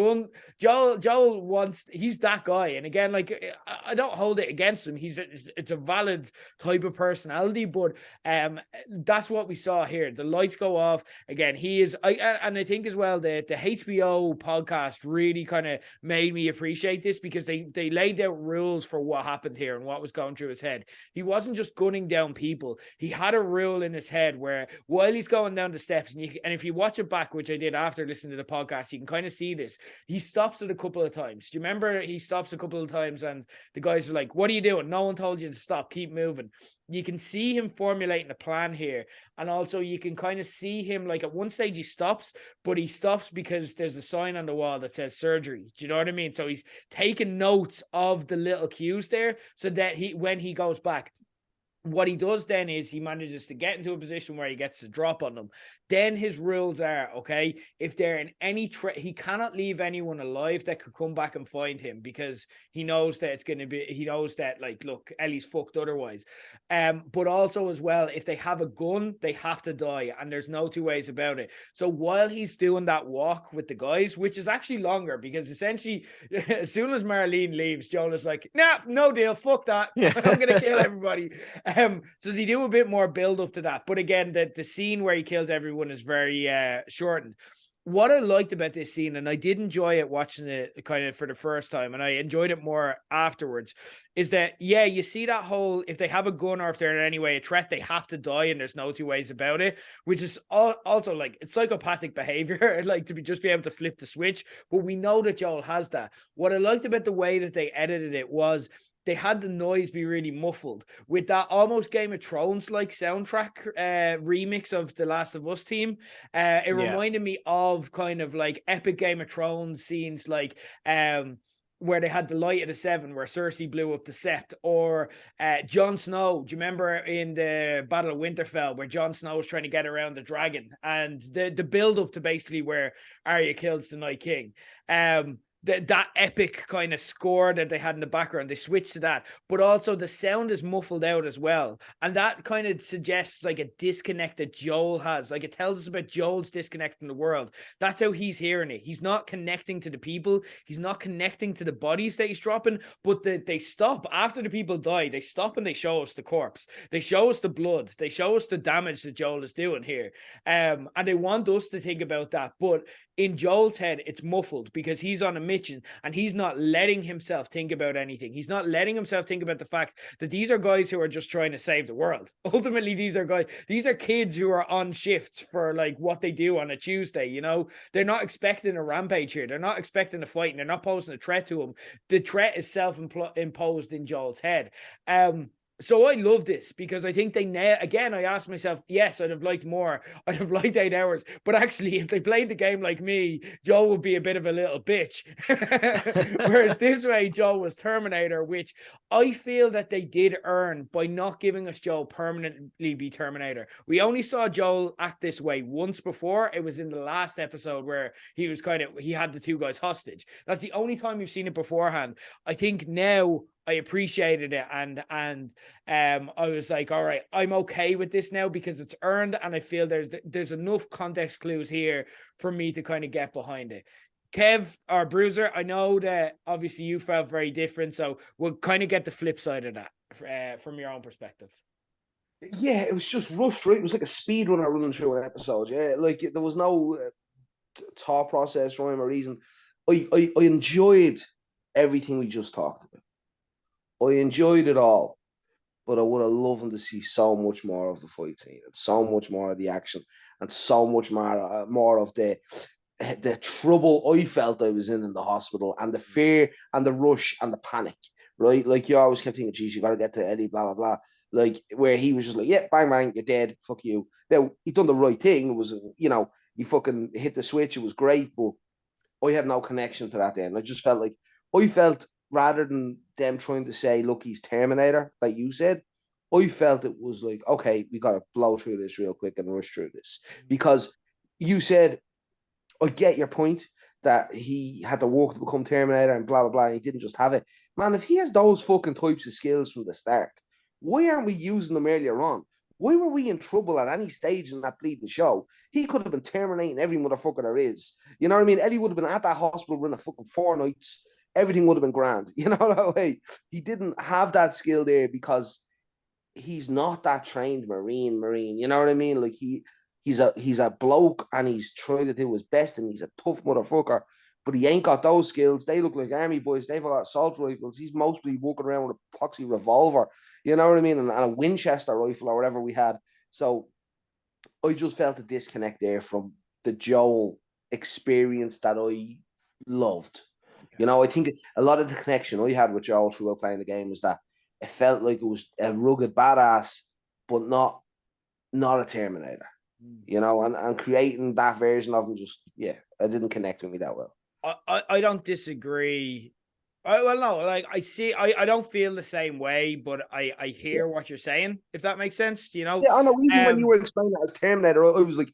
Joel wants, he's that guy. And again, like, I don't hold it against him. It's a valid type of personality, but that's what we saw here. The lights go off again. He is, and I think as well the HBO podcast really kind of made me appreciate this, because they laid out rules for what happened here and what was going through his head. He wasn't just gunning down people. He had a rule in his head where while he's going down the steps, and if you watch it back, which I did after listening to the podcast, you can kind of see this. He stops it a couple of times. Do you remember he stops a couple of times and the guys are like, what are you doing? No one told you to stop. Keep moving. You can see him formulating a plan here. And also you can kind of see him, like, at one stage he stops, but he stops because there's a sign on the wall that says surgery. Do you know what I mean? So he's taking notes of the little cues there so that when he goes back, what he does then is he manages to get into a position where he gets to drop on them. Then his rules are, okay, if they're in any he cannot leave anyone alive that could come back and find him, because he knows that it's going to be, he knows that, like, look, Ellie's fucked otherwise. But also as well, if they have a gun, they have to die, and there's no two ways about it. So while he's doing that walk with the guys, which is actually longer, because essentially as soon as Marlene leaves, Joel is like, nah, no deal, fuck that. Yeah. I'm going to kill everybody. So they do a bit more build up to that. But again, the scene where he kills everyone is very shortened. What I liked about this scene, and I did enjoy it watching it kind of for the first time, and I enjoyed it more afterwards, is that, yeah, you see that whole, if they have a gun or if they're in any way a threat, they have to die, and there's no two ways about it, which is also, like, it's psychopathic behavior, like, to just be able to flip the switch. But we know that Joel has that. What I liked about the way that they edited it was they had the noise be really muffled with that almost Game of Thrones like soundtrack remix of the Last of Us team. It reminded me of kind of like epic Game of Thrones scenes, like where they had the Light of the Seven, where Cersei blew up the Sept, or Jon Snow. Do you remember in the Battle of Winterfell where Jon Snow was trying to get around the dragon, and the build up to basically where Arya kills the Night King? That epic kind of score that they had in the background, they switched to that, but also the sound is muffled out as well, and that kind of suggests like a disconnect that Joel has. Like, it tells us about Joel's disconnect in the world. That's how he's hearing it. He's not connecting to the people, he's not connecting to the bodies that he's dropping, but they stop after the people die. They stop and they show us the corpse, they show us the blood, they show us the damage that Joel is doing here, and they want us to think about that. But in Joel's head, it's muffled because he's on a mission and he's not letting himself think about anything. He's not letting himself think about the fact that these are guys who are just trying to save the world. Ultimately, these are kids who are on shifts for like what they do on a Tuesday. You know, they're not expecting a rampage here. They're not expecting a fight, and they're not posing a threat to him. The threat is self-imposed in Joel's head. So I love this because I think again, I asked myself, yes, I'd have liked more. I'd have liked 8 hours. But actually, if they played the game like me, Joel would be a bit of a little bitch. Whereas this way, Joel was Terminator, which I feel that they did earn by not giving us Joel permanently be Terminator. We only saw Joel act this way once before. It was in the last episode where he had the 2 guys hostage. That's the only time we've seen it beforehand. I think now I appreciated it, and I was like, all right, I'm okay with this now because it's earned, and I feel there's enough context clues here for me to kind of get behind it. Kev or Bruiser, I know that obviously you felt very different, so we'll kind of get the flip side of that from your own perspective. Yeah, it was just rushed, right? It was like a speed runner running through an episode. Yeah, like there was no thought process, rhyme or reason. I enjoyed everything we just talked about. I enjoyed it all, but I would have loved to see so much more of the fight scene and so much more of the action and so much more of the trouble I felt I was in the hospital and the fear and the rush and the panic, right? Like you always kept thinking, geez, you got to get to Eddie, blah, blah, blah. Like where he was just like, yeah, bang, bang, you're dead, fuck you. Now, he done the right thing. It was, he fucking hit the switch. It was great, but I had no connection to that then. I just felt like, rather than them trying to say, look, he's Terminator, like you said, I felt it was like, okay, we got to blow through this real quick and rush through this. Because you said, I get your point that he had to work to become Terminator and blah, blah, blah, and he didn't just have it. Man, if he has those fucking types of skills from the start, why aren't we using them earlier on? Why were we in trouble at any stage in that bleeding show? He could have been terminating every motherfucker there is. You know what I mean? Eddie would have been at that hospital running fucking 4 nights. Everything would have been grand. You know that way. He didn't have that skill there because he's not that trained Marine. You know what I mean? Like he's a bloke and he's trying to do his best and he's a tough motherfucker, but he ain't got those skills. They look like army boys. They've got assault rifles. He's mostly walking around with a proxy revolver. You know what I mean? And a Winchester rifle or whatever we had. So I just felt a disconnect there from the Joel experience that I loved. You know, I think a lot of the connection I had with Joel throughout playing the game was that it felt like it was a rugged badass, but not a Terminator. You know, and creating that version of him it didn't connect with me that well. I don't disagree. I don't feel the same way, but I hear what you're saying, if that makes sense, you know? Yeah, I know. Even when you were explaining that as Terminator, I was like,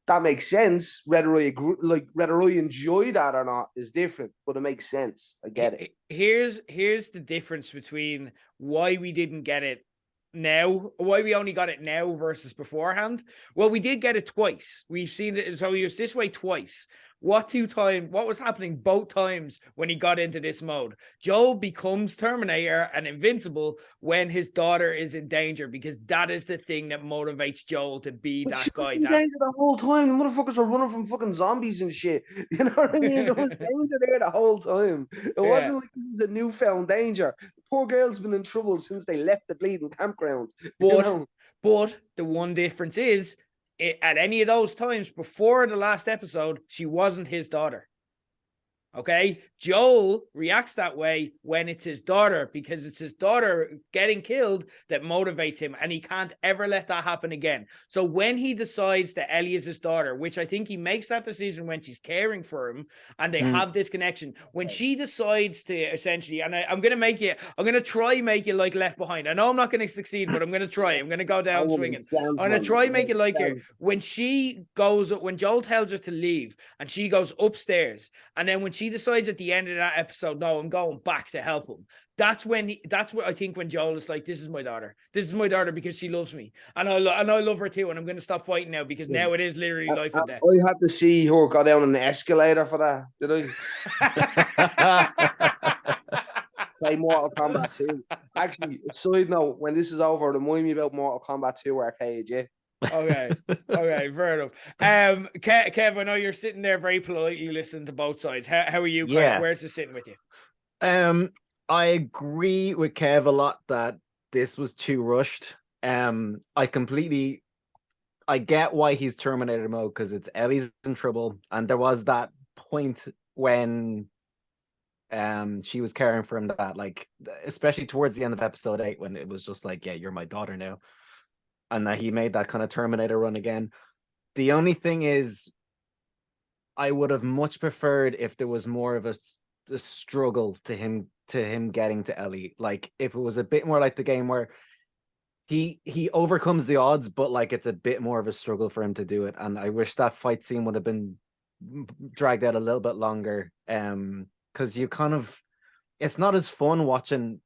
that makes sense. Whether I enjoy that or not is different, but it makes sense. I get it. Here's the difference between why we didn't get it now, why we only got it now versus beforehand. Well, we did get it twice. We've seen it, so he was this way twice. What was happening both times when he got into this mode? Joel becomes Terminator and invincible when his daughter is in danger, because that is the thing that motivates Joel to be that guy. In danger the whole time. The motherfuckers were running from fucking zombies and shit. You know what I mean? There was danger there the whole time. It wasn't like this was a newfound danger. The poor girl's been in trouble since they left the bleeding campground. But the one difference is, at any of those times before the last episode, she wasn't his daughter. Okay, Joel reacts that way when it's his daughter, because it's his daughter getting killed that motivates him, and he can't ever let that happen again. So when he decides that Ellie is his daughter, which I think he makes that decision when she's caring for him and they have this connection, when she decides to essentially, and I'm going to try make it like Left Behind. I know I'm not going to succeed, but I'm going to try. I'm going to go down swinging. I'm going to try make it like her. When Joel tells her to leave and she goes upstairs, and then when she decides at the end of that episode, no, I'm going back to help him. That's what I think when Joel is like, this is my daughter because she loves me, and I love her too, and I'm going to stop fighting now because now it is literally life and death. I had to see her go down an escalator for that. Did I? Play Mortal Kombat 2. Actually, side note, when this is over, remind me about Mortal Kombat 2 arcade, yeah? Okay, fair enough. Kev, I know you're sitting there very politely listening to both sides. How are you? Yeah. Where's this sitting with you? I agree with Kev a lot that this was too rushed. I get why he's Terminator mode, because it's Ellie's in trouble, and there was that point when she was caring for him, that like, especially towards the end of episode 8, when it was just like, yeah, you're my daughter now, and that he made that kind of Terminator run again. The only thing is, I would have much preferred if there was more of a struggle to him getting to Ellie. Like, if it was a bit more like the game, where he overcomes the odds, but like it's a bit more of a struggle for him to do it. And I wish that fight scene would have been dragged out a little bit longer. Because you kind of, it's not as fun watching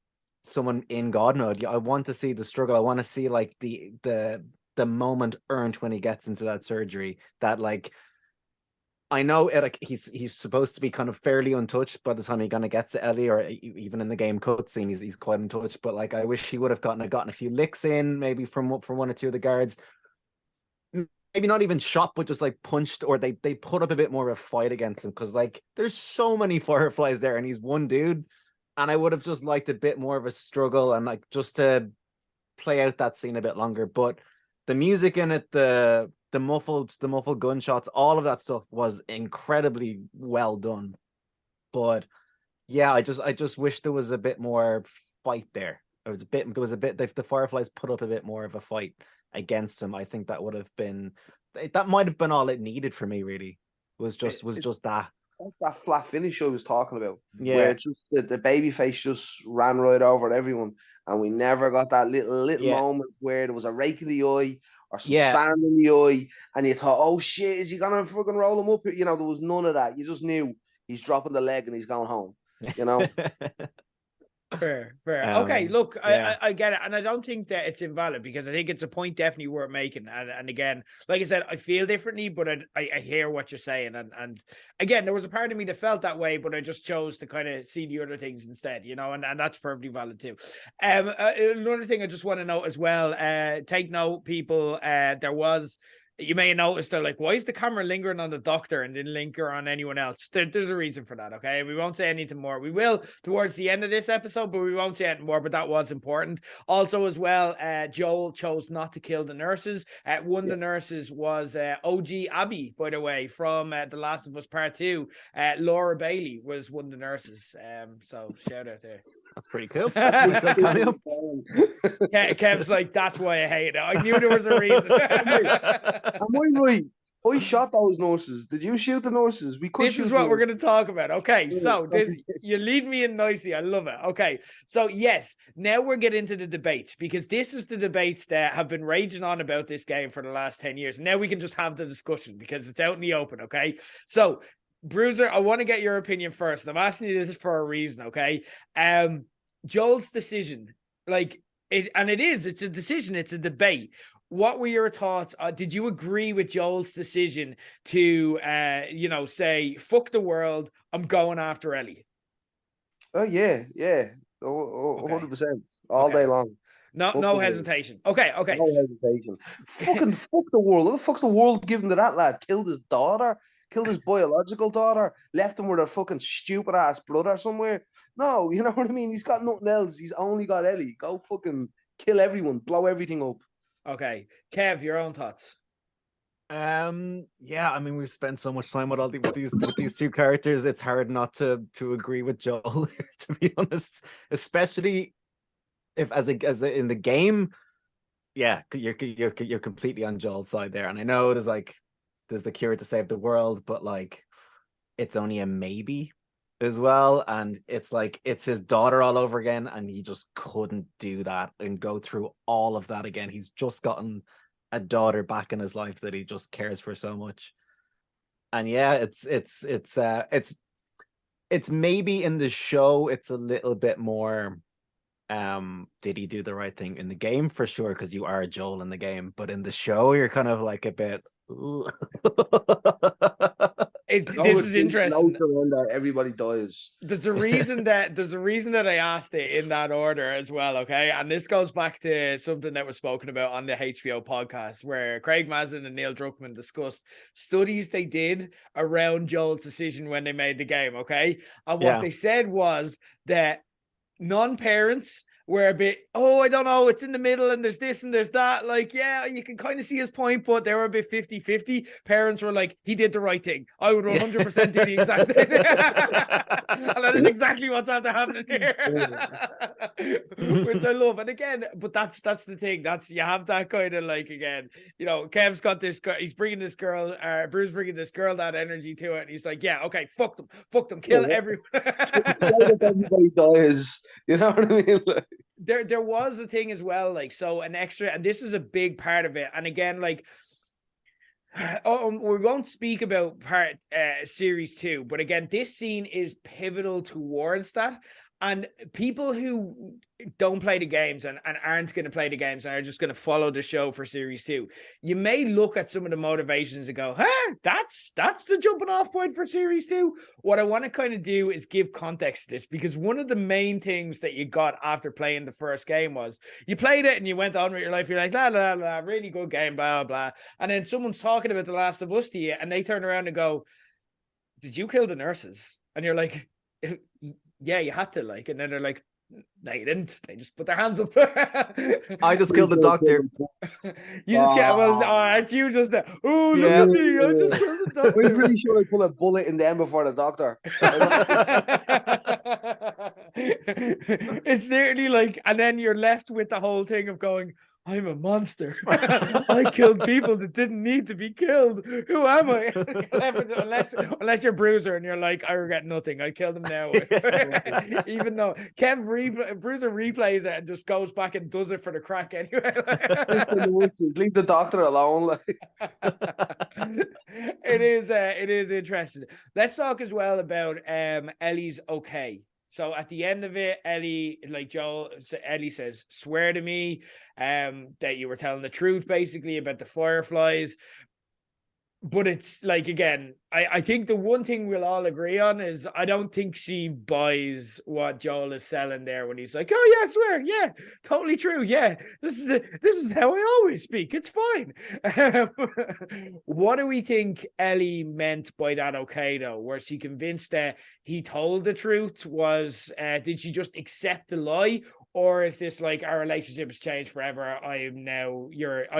someone in God mode. I want to see the struggle. I want to see like the moment earned when he gets into that surgery. That like, I know it, like he's supposed to be kind of fairly untouched by the time he kind of gets to Ellie, or even in the game cutscene, he's quite untouched. But like, I wish he would have gotten a few licks in, maybe from one or two of the guards. Maybe not even shot, but just like punched, or they put up a bit more of a fight against him, because like there's so many Fireflies there, and he's one dude. And I would have just liked a bit more of a struggle, and like just to play out that scene a bit longer. But the music in it, the muffled gunshots, all of that stuff was incredibly well done. But yeah, I just wish there was a bit more fight there. There was a bit the Fireflies put up a bit more of a fight against him. I think that might have been all it needed for me, really. Was just that. That flat finish I was talking about, where just the baby face just ran right over everyone, and we never got that little moment where there was a rake in the eye or some sand in the eye, and you thought, oh shit, is he gonna fucking roll him up? You know, there was none of that. You just knew he's dropping the leg and he's going home. You know. Fair. Okay, look, I get it, and I don't think that it's invalid, because I think it's a point definitely worth making. And again, like I said, I feel differently, but I hear what you're saying, and again, there was a part of me that felt that way, but I just chose to kind of see the other things instead, you know, and that's perfectly valid too. Another thing I just want to note as well, take note, people, you may have noticed, they're like, why is the camera lingering on the doctor and didn't linger on anyone else? There's a reason for that, okay? We won't say anything more. We will towards the end of this episode, but we won't say anything more, but that was important. Also, as well, Joel chose not to kill the nurses. One of the nurses was OG Abby, by the way, from The Last of Us Part 2. Laura Bailey was one of the nurses. So shout out there. That's pretty cool. Kev's like, that's why I hate it. I knew there was a reason. Am I right? I shot those nurses. Did you shoot the nurses? This is what we're going to talk about. Okay, so you lead me in nicely. I love it. Okay, so yes, now we're getting into the debates, because this is the debates that have been raging on about this game for the last 10 years. Now we can just have the discussion, because it's out in the open, okay? So, Bruiser, I want to get your opinion first. I'm asking you this for a reason, okay? Joel's decision, it's a decision, it's a debate. What were your thoughts? Did you agree with Joel's decision to, say, fuck the world, I'm going after Ellie? Oh, yeah. 100%. All day long. No hesitation. Okay. No hesitation. Fucking fuck the world. What the fuck's the world giving to that lad? Killed his daughter? Killed his biological daughter? Left him with a fucking stupid ass brother somewhere? No, you know what I mean? He's got nothing else. He's only got Ellie. Go fucking kill everyone. Blow everything up. Okay. Kev, your own thoughts? I mean, we've spent so much time with these two characters. It's hard not to agree with Joel, to be honest. Especially if as in the game, you're completely on Joel's side there. And I know there's the cure to save the world, but like it's only a maybe as well. And it's like it's his daughter all over again, and he just couldn't do that and go through all of that again. He's just gotten a daughter back in his life that he just cares for so much. And yeah, it's maybe in the show it's a little bit more did he do the right thing? In the game for sure, because you are Joel in the game, but in the show you're kind of like a bit this is interesting. Everybody dies. There's a reason that I asked it in that order as well, okay? And this goes back to something that was spoken about on the HBO podcast, where Craig Mazin and Neil Druckmann discussed studies they did around Joel's decision when they made the game, okay? And what they said was that non-parents were a bit, oh, I don't know, it's in the middle and there's this and there's that. Like, yeah, you can kind of see his point, but they were a bit 50-50. Parents were like, he did the right thing. I would 100% do the exact same thing. And that is exactly what's after happening here. Which I love. And again, but that's the thing. You have that kind of like, again, you know, Kev's got this, he's bringing this girl, Bruce bringing this girl that energy to it. And he's like, yeah, okay, fuck them, kill everyone. Everybody dies. You know what I mean? Like, there was a thing as well, like, so an extra, and this is a big part of it. And again, like, we won't speak about series 2, but again, this scene is pivotal towards that. And people who don't play the games and aren't going to play the games and are just going to follow the show for series 2, you may look at some of the motivations and go, that's the jumping off point for series 2. What I want to kind of do is give context to this, because one of the main things that you got after playing the first game was you played it and you went on with your life. You're like, la, la, la, really good game, blah, blah. And then someone's talking about The Last of Us to you and they turn around and go, did you kill the nurses? And you're like, yeah, you had to, like, and then they're like, no, you didn't. They just put their hands up. I just killed the doctor. You just get, well, aren't you just, oh, look at me, I just killed the doctor. I'm pretty sure I put a bullet in them before the doctor. It's nearly like, and then you're left with the whole thing of going, I'm a monster. I killed people that didn't need to be killed. Who am I? unless you're Bruiser and you're like, I regret nothing. I killed him now. Even though Bruiser replays it and just goes back and does it for the crack anyway. Leave the doctor alone. It is interesting. Let's talk as well about Ellie's okay. So at the end of it, Ellie says, swear to me that you were telling the truth, basically, about the fireflies. But it's like, again, I think the one thing we'll all agree on is I don't think she buys what Joel is selling there when he's like, oh yeah, I swear, yeah, totally true, yeah, this is how I always speak, it's fine. What do we think Ellie meant by that okay, though? Was she convinced that he told the truth? Did she just accept the lie? Or is this like, our relationship has changed forever? I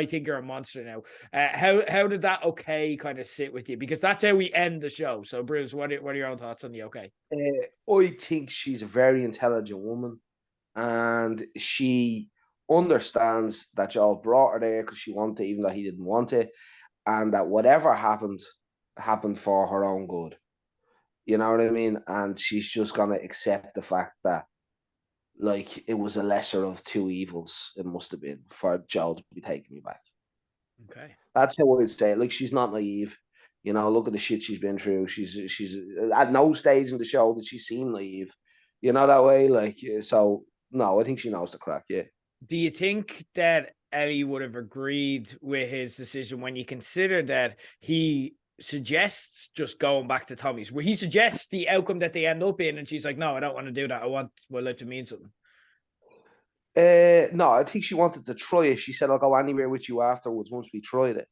think you're a monster now. How did that okay kind of sit with you? Because that's how we end the show. So Bruce, what are your own thoughts on the okay? I think she's a very intelligent woman, and she understands that Joel brought her there because she wanted it, even though he didn't want it, and that whatever happened for her own good. You know what I mean? And she's just gonna accept the fact that, like, it was a lesser of two evils. It must have been for Joel to be taking me back. Okay, that's how I'd say it. Like, she's not naive. You know, look at the shit she's been through. She's at no stage in the show that she seemed naive. You know, that way. Like, so no, I think she knows the crack. Yeah. Do you think that Ellie would have agreed with his decision when you consider that he suggests just going back to Tommy's, where he suggests the outcome that they end up in, and she's like, no, I don't want to do that. I want my life to mean something. No, I think she wanted to try it. She said, I'll go anywhere with you afterwards once we tried it.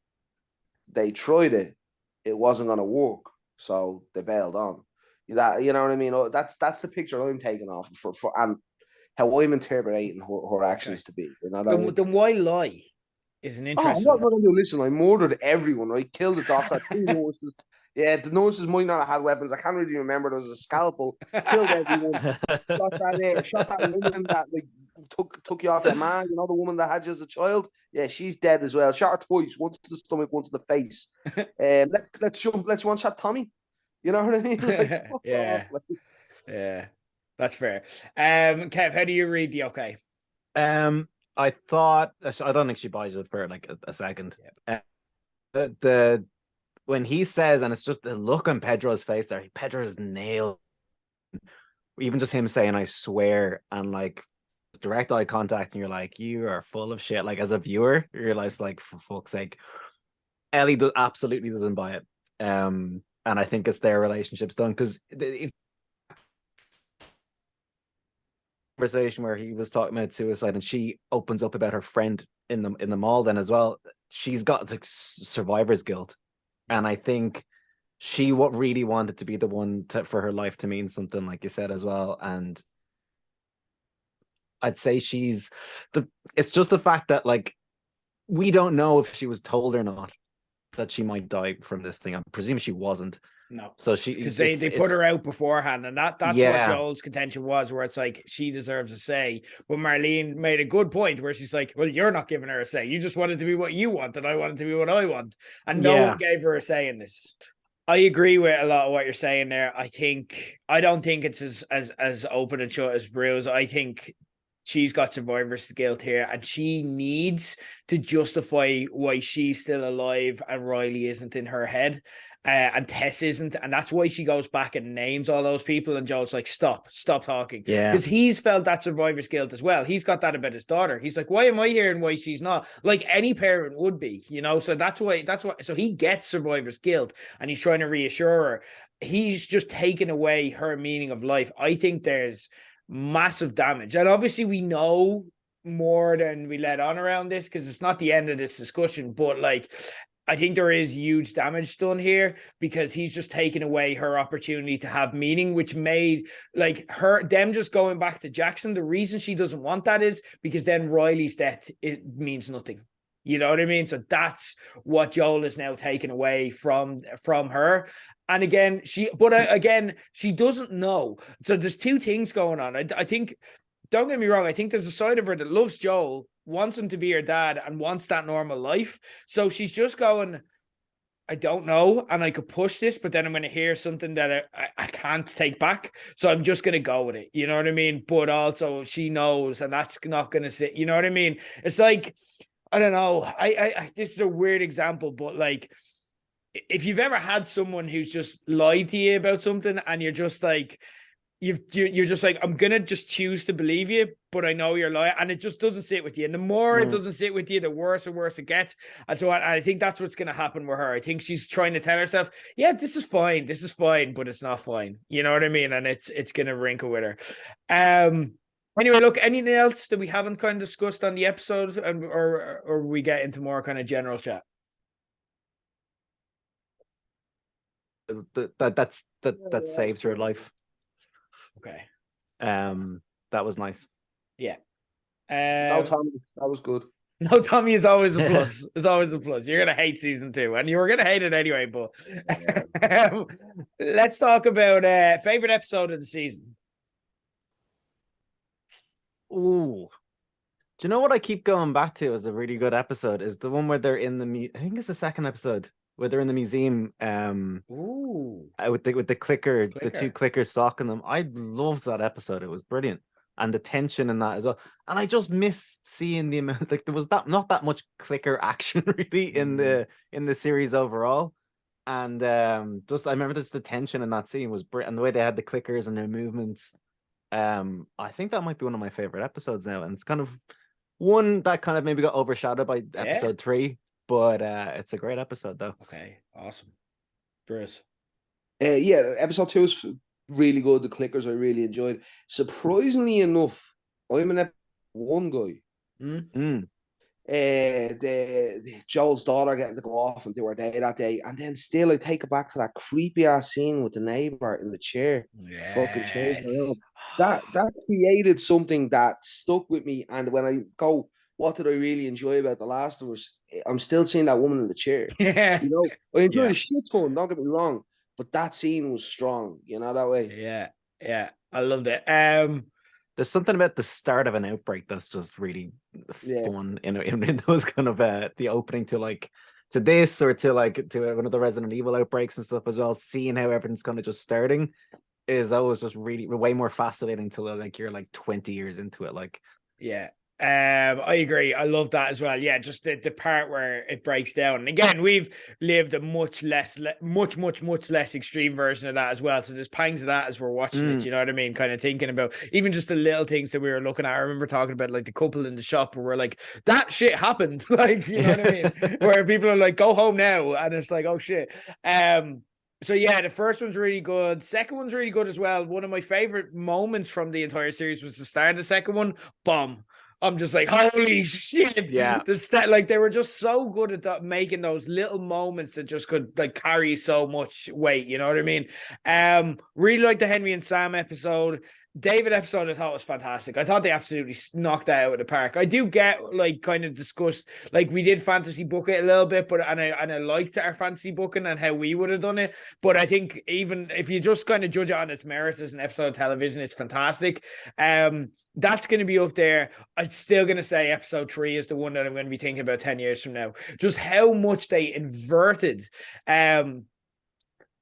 They tried it. It wasn't going to work. So they bailed on. You know what I mean? That's the picture I'm taking off for and how I'm interpreting her actions to be. You know then why lie? Is an interesting. I'm not going to listen. I murdered everyone. I killed the doctor, 2 nurses. Yeah, the nurses might not have had weapons. I can't really remember. There was a scalpel. Killed everyone. Shot that woman that like took you off your man. You know, the woman that had you as a child. Yeah, she's dead as well. Shot her twice. Once to the stomach, once to the face. Let's one shot Tommy. You know what I mean? Like, yeah, that's fair. Kev, how do you read the okay? I don't think she buys it for like a second. Yeah. When he says, and it's just the look on Pedro's face there, Pedro's nailed. Even just him saying, I swear, and like direct eye contact, and you're like, you are full of shit. Like, as a viewer, you realize, like, for fuck's sake, Ellie absolutely doesn't buy it. And I think it's their relationship's done, because conversation where he was talking about suicide and she opens up about her friend in the mall then as well, she's got like survivor's guilt, and I think she really wanted to be the one for her life to mean something, like you said as well. And I'd say it's just the fact that like we don't know if she was told or not that she might die from this thing. I presume she wasn't. No. So because they put her out beforehand, and that's what Joel's contention was, where it's like she deserves a say. But Marlene made a good point where she's like, well, you're not giving her a say. You just want it to be what you want, and I want it to be what I want. And no one gave her a say in this. I agree with a lot of what you're saying there. I don't think it's as open and shut as Bruce. I think she's got survivor's guilt here, and she needs to justify why she's still alive and Riley isn't in her head. And Tess isn't, and that's why she goes back and names all those people, and Joel's like, stop talking. Yeah. Because he's felt that survivor's guilt as well. He's got that about his daughter. He's like, why am I here and why she's not? Like any parent would be, you know? So that's why, so he gets survivor's guilt, and he's trying to reassure her. He's just taken away her meaning of life. I think there's massive damage. And obviously we know more than we let on around this, because it's not the end of this discussion, but like, I think there is huge damage done here, because he's just taken away her opportunity to have meaning, which made like them just going back to Jackson. The reason she doesn't want that is because then Riley's death, it means nothing. You know what I mean? So that's what Joel is now taken away from her. And again, she doesn't know. So there's two things going on. I think, don't get me wrong, I think there's a side of her that loves Joel, wants him to be her dad, and wants that normal life. So she's just going, I don't know, and I could push this, but then I'm going to hear something that I can't take back. So I'm just going to go with it. You know what I mean? But also she knows, and that's not going to sit. You know what I mean? It's like, I don't know. I this is a weird example, but like, if you've ever had someone who's just lied to you about something, and you're just like, you're just like, I'm gonna just choose to believe you, but I know you're lying, and it just doesn't sit with you. And the more it doesn't sit with you, the worse and worse it gets. And so I think that's what's gonna happen with her. I think she's trying to tell herself, yeah, this is fine, but it's not fine. You know what I mean? And it's gonna wrinkle with her. Anyway, look, anything else that we haven't kind of discussed on the episode, or we get into more kind of general chat? That saved her life. Okay. That was nice. Yeah. No, Tommy, that was good. No, Tommy is always a plus. It's always a plus. You're gonna hate season 2, and you were gonna hate it anyway. But let's talk about favorite episode of the season. Ooh. Do you know what I keep going back to as a really good episode is the one where they're in the I think it's the second episode where they're in the museum. With the clicker, the two clickers stalking them. I loved that episode. It was brilliant, and the tension in that as well. And I just miss seeing the amount. Like there was not that much clicker action really in the series overall. And just I remember the tension in that scene was brilliant, and the way they had the clickers and their movements. I think that might be one of my favorite episodes now, and it's kind of one that kind of maybe got overshadowed by episode 3, but it's a great episode though. Okay, awesome. Bruce. Yeah, episode 2 is really good. The clickers I really enjoyed. Surprisingly enough, I'm an episode 1 guy. The Joel's daughter getting to go off and do her day that day, and then still I take it back to that creepy ass scene with the neighbor in the chair. Yes. Fucking changed that created something that stuck with me. And when I go, what did I really enjoy about The Last of Us? I'm still seeing that woman in the chair. Yeah, you know, I enjoyed the shit ton, don't get me wrong, but that scene was strong, you know, that way. Yeah, I loved it. There's something about the start of an outbreak that's just really fun in those kind of the opening to this or to one of the Resident Evil outbreaks and stuff as well. Seeing how everything's kind of just starting is always just really way more fascinating till like you're like 20 years into it. Like, yeah. I agree. I love that as well. Yeah, just the part where it breaks down. And again, we've lived a much less extreme version of that as well. So there's pangs of that as we're watching it. You know what I mean? Kind of thinking about even just the little things that we were looking at. I remember talking about like the couple in the shop where we're like, that shit happened. Like, you know what I mean? Where people are like, go home now, and it's like, oh shit. So yeah, the first one's really good. Second one's really good as well. One of my favorite moments from the entire series was the start of the second one. Bomb. I'm just like, holy shit. Yeah. Like they were just so good at that, making those little moments that just could like carry so much weight. You know what I mean? Really like the Henry and Sam episode. David episode I thought was fantastic. I thought they absolutely knocked that out of the park. I do get like kind of discussed, like we did fantasy book it a little bit, but and I liked our fantasy booking and how we would have done it. But I think even if you just kind of judge it on its merits as an episode of television, it's fantastic. That's going to be up there. I'm still going to say episode 3 is the one that I'm going to be thinking about 10 years from now. Just how much they inverted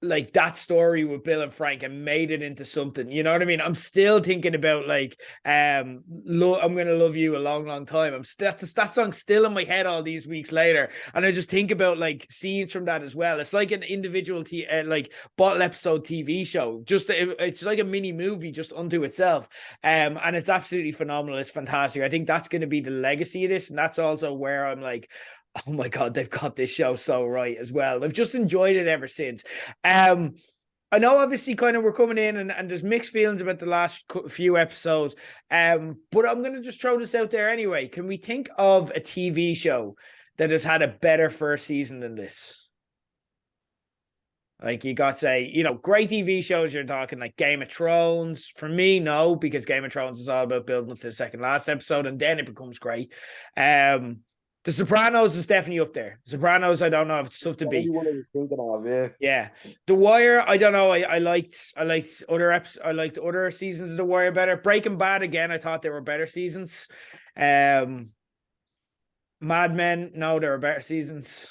like that story with Bill and Frank and made it into something, you know what I mean? I'm still thinking about like I'm gonna love you a long, long time. That song's still in my head all these weeks later, and I just think about like scenes from that as well. It's like an individual like bottle episode TV show. Just it's like a mini movie just unto itself, and it's absolutely phenomenal. It's fantastic. I think that's going to be the legacy of this, and that's also where I'm like, oh my God, they've got this show so right as well. I've just enjoyed it ever since. I know obviously kind of we're coming in and there's mixed feelings about the last few episodes. But I'm going to just throw this out there anyway. Can we think of a TV show that has had a better first season than this? Like you got to say, you know, great TV shows, you're talking like Game of Thrones. For me, no, because Game of Thrones is all about building up to the second last episode and then it becomes great. The Sopranos is definitely up there. Sopranos, I don't know if it's tough to beat. Yeah. The Wire, I don't know. I liked other seasons of The Wire better. Breaking Bad again, I thought they were better seasons. Mad Men, no, there were better seasons.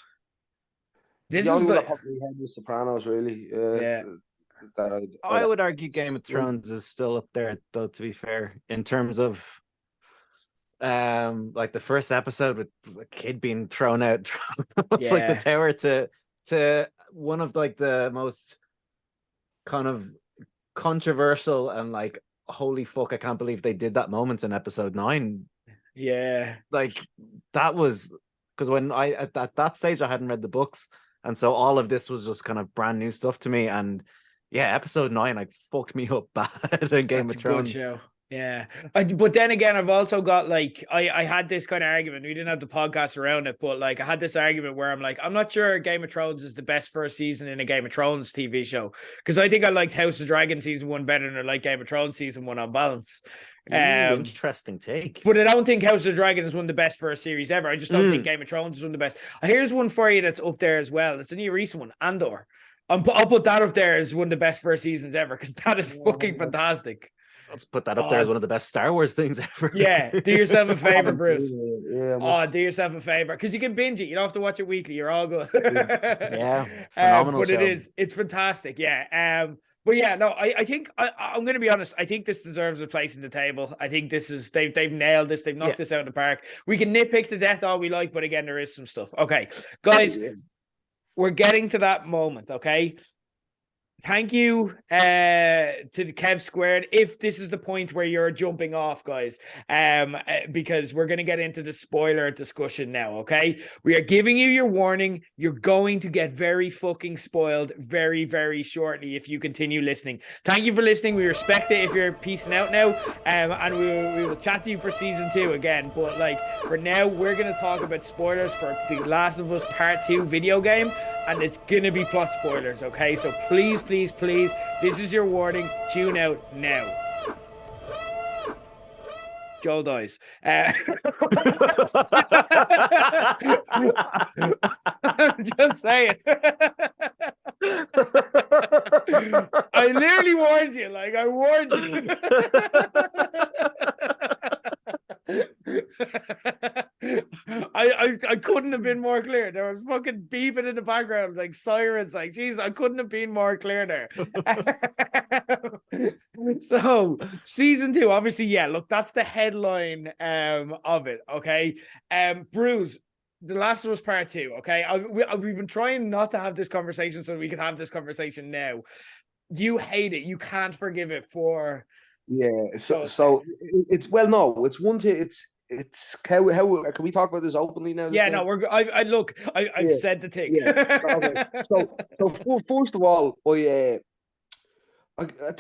This is like the Sopranos, really. Yeah. I would argue Game of Thrones is still up there, though. To be fair, in terms of like the first episode with a kid being thrown out of like the tower to one of like the most kind of controversial and like holy fuck, I can't believe they did that moments in episode 9. Yeah, like that was because when I at that stage I hadn't read the books, and so all of this was just kind of brand new stuff to me. And yeah, episode 9 like fucked me up bad in Game of Thrones. Good show. Yeah. But then again, I've also got like, I had this kind of argument. We didn't have the podcast around it, but like I had this argument where I'm like, I'm not sure Game of Thrones is the best first season in a Game of Thrones TV show. Because I think I liked House of Dragon season 1 better than I like Game of Thrones season 1 on balance. Interesting take. But I don't think House of Dragon is one of the best first series ever. I just don't think Game of Thrones is one of the best. Here's one for you that's up there as well. It's a new recent one, Andor. I'll put that up there as one of the best first seasons ever because that is fucking fantastic. Let's put that up there as one of the best Star Wars things ever. Yeah, do yourself a favor, Bruce. Do yourself a favor because you can binge it. You don't have to watch it weekly. You're all good. Yeah, phenomenal but show. it's fantastic. Yeah. But yeah, no, I think I'm going to be honest. I think this deserves a place in the table. I think this is they've nailed this. They've knocked this out of the park. We can nitpick to death all we like, but again, there is some stuff. Okay, guys, we're getting to that moment. Okay. Thank you to the Kev Squared. If this is the point where you're jumping off, guys, because we're going to get into the spoiler discussion now, okay? We are giving you your warning. You're going to get very fucking spoiled very, very shortly if you continue listening. Thank you for listening. We respect it if you're peacing out now, and we will chat to you for season 2 again. But like for now, we're going to talk about spoilers for The Last of Us Part 2 video game, and it's going to be plot spoilers, okay? So please, this is your warning. Tune out now. Joel dies. I'm just saying. I literally warned you. Like, I warned you. I couldn't have been more clear. There was fucking beeping in the background, like sirens. Like, geez, I couldn't have been more clear there. So, season 2, obviously, yeah. Look, that's the headline of it. Okay, Bruce. The Last of Us Part 2. Okay, we've been trying not to have this conversation so we can have this conversation now. You hate it. You can't forgive it for. Yeah. So it's it's one thing. It's how can we talk about this openly now? Yeah, no, I've said the thing. Yeah. Okay. So first of all, the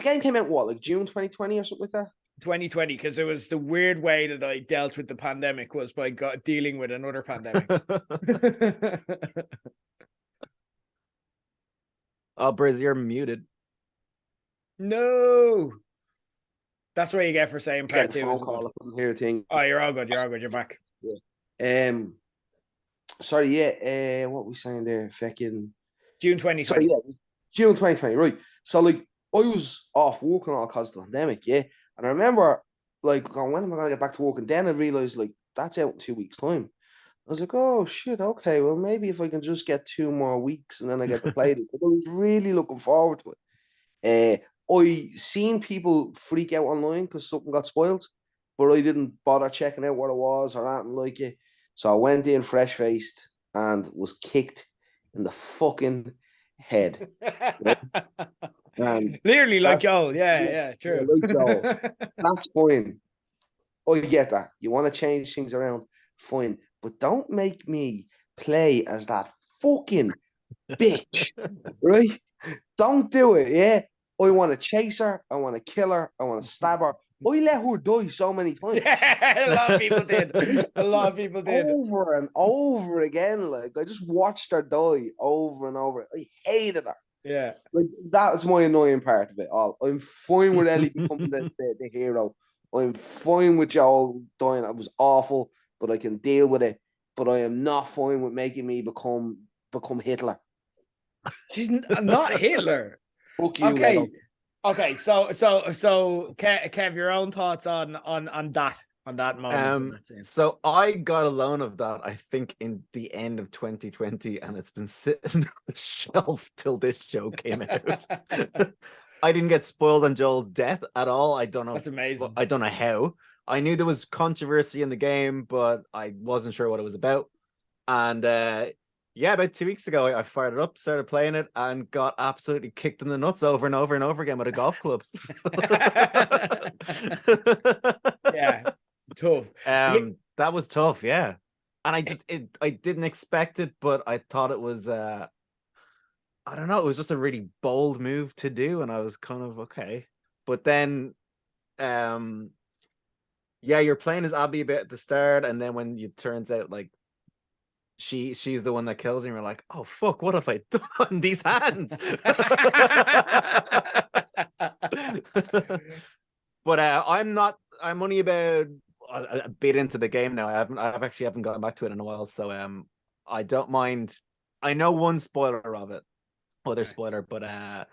game came out like June 2020 or something like that. 2020, because it was the weird way that I dealt with the pandemic was by dealing with another pandemic. Oh, Briz, you're muted. No. That's what you get for saying part two. Phone call, I couldn't hear a thing. Oh, you're all good. You're all good. You're back. Yeah. Sorry. Yeah. What were we saying there? Fucking June 2020. Sorry. Yeah. June 2020. Right. So like, I was off work and all because of the pandemic. Yeah. And I remember like, going, when am I gonna get back to work? And then I realized like that's out in 2 weeks' time. I was like, oh shit, okay, well maybe if I can just get 2 more weeks and then I get to play this. But I was really looking forward to it. I seen people freak out online because something got spoiled, but I didn't bother checking out what it was or anything like it. So I went in fresh faced and was kicked in the fucking head. Literally like Joel. Yeah, true. Like Joel. That's fine. I get that. You want to change things around, fine. But don't make me play as that fucking bitch, right? Don't do it, yeah? I want to chase her. I want to kill her. I want to stab her. I let her die so many times. Yeah, a lot of people did. A lot of people did. Over and over again. Like, I just watched her die over and over. I hated her. Yeah. Like, that's my annoying part of it all. I'm fine with Ellie becoming the hero. I'm fine with Joel dying. It was awful, but I can deal with it. But I am not fine with making me become Hitler. She's not Hitler. Fuck you, okay. Lego. Okay. So, Kev, your own thoughts on that moment. So I got a loan of that, I think, in the end of 2020, and it's been sitting on the shelf till this show came out. I didn't get spoiled on Joel's death at all. I don't know. That's amazing. I don't know how. I knew there was controversy in the game, but I wasn't sure what it was about. And about 2 weeks ago, I fired it up, started playing it, and got absolutely kicked in the nuts over and over and over again with a golf club. Yeah, tough. That was tough, yeah. And I didn't expect it, but I thought it was I don't know, it was just a really bold move to do, and I was kind of okay. But then you're playing as Abby a bit at the start, and then when it turns out like she's the one that kills him, you're like, oh fuck, what have I done? These hands. But I'm only about a bit into the game now. I actually haven't gotten back to it in a while, so I don't mind. I know one spoiler of it, other spoiler, but I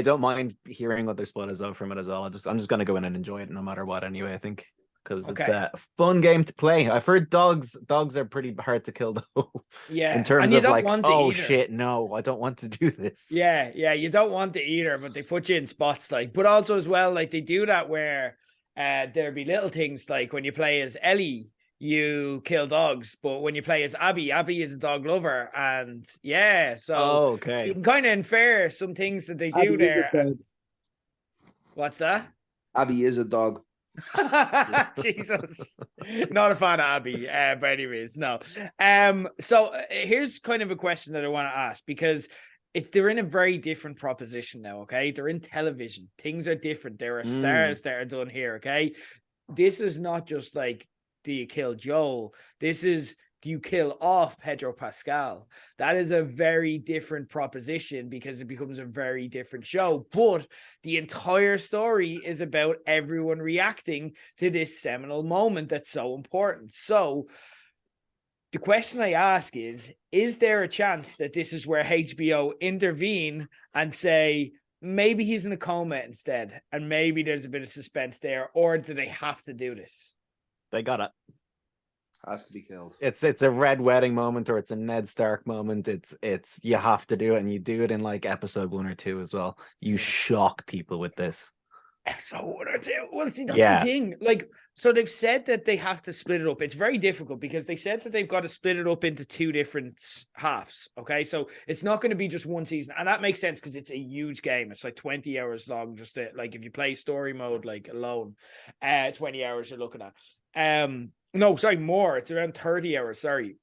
don't mind hearing other spoilers out from it as well. I'm just gonna go in and enjoy it no matter what anyway, I think, because it's a fun game to play. I've heard dogs are pretty hard to kill though. Yeah, in terms of like, oh shit, no, I don't want to do this. Yeah, you don't want to either, but they put you in spots like, but also as well, like they do that where there'll be little things like when you play as Ellie, you kill dogs, but when you play as Abby is a dog lover, and so you can kind of infer some things that they do there. What's that? Abby is a dog. Jesus, not a fan of Abby, but anyways, no. So here's kind of a question that I want to ask, because they're in a very different proposition now. Okay, they're in television. Things are different. There are stars that are done here. Okay, this is not just like, do you kill Joel? This is, do you kill off Pedro Pascal? That is a very different proposition because it becomes a very different show. But the entire story is about everyone reacting to this seminal moment that's so important. So the question I ask is there a chance that this is where HBO intervene and say, maybe he's in a coma instead, and maybe there's a bit of suspense there, or do they have to do this? They got it. Has to be killed. It's a Red Wedding moment, or it's a Ned Stark moment. It's you have to do it, and you do it in like episode 1 or 2 as well. You shock people with this. Episode 1 or 2. Well, see, that's the thing. Like, so they've said that they have to split it up. It's very difficult because they said that they've got to split it up into 2 different halves. Okay, so it's not going to be just one season, and that makes sense because it's a huge game. It's like 20 hours long. Just like if you play story mode like alone, 20 hours you're looking at. No, sorry, more. It's around 30 hours. Sorry.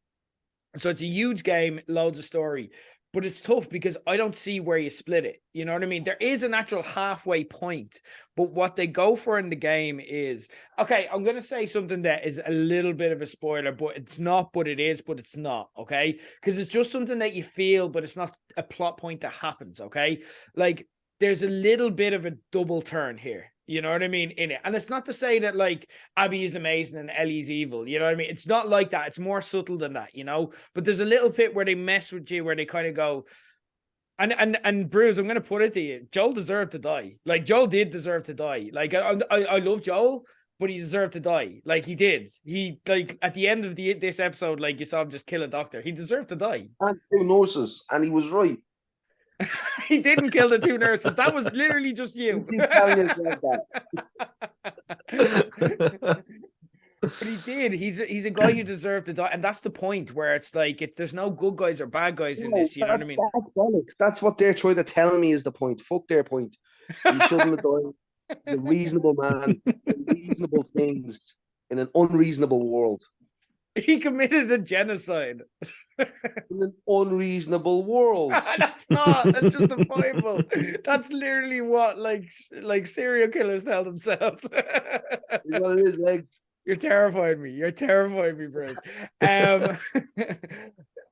So it's a huge game, loads of story. But it's tough because I don't see where you split it. You know what I mean? There is a natural halfway point. But what they go for in the game is, okay, I'm going to say something that is a little bit of a spoiler, but it's not, but it is, but it's not, okay? Because it's just something that you feel, but it's not a plot point that happens, okay? Like, there's a little bit of a double turn here. You know what I mean? In it. And it's not to say that like Abby is amazing and Ellie's evil. You know what I mean? It's not like that. It's more subtle than that, you know? But there's a little bit where they mess with you, where they kind of go, and Bruce, I'm gonna put it to you, Joel deserved to die. Like Joel did deserve to die. Like I love Joel, but he deserved to die. Like he did. He like at the end of this episode, like you saw him just kill a doctor. He deserved to die. And 2 nurses, and he was right. He didn't kill the 2 nurses. That was literally just you. But he did. He's a guy who deserved to die, and that's the point where it's like there's no good guys or bad guys in this. You know what I mean? That's what they're trying to tell me is the point. Fuck their point. He shouldn't have died. The reasonable man, reasonable things in an unreasonable world. He committed a genocide. In an unreasonable world. That's not. That's just the Bible. That's literally what like serial killers tell themselves. What it is, legs. You're terrifying me. You're terrifying me, Bruce.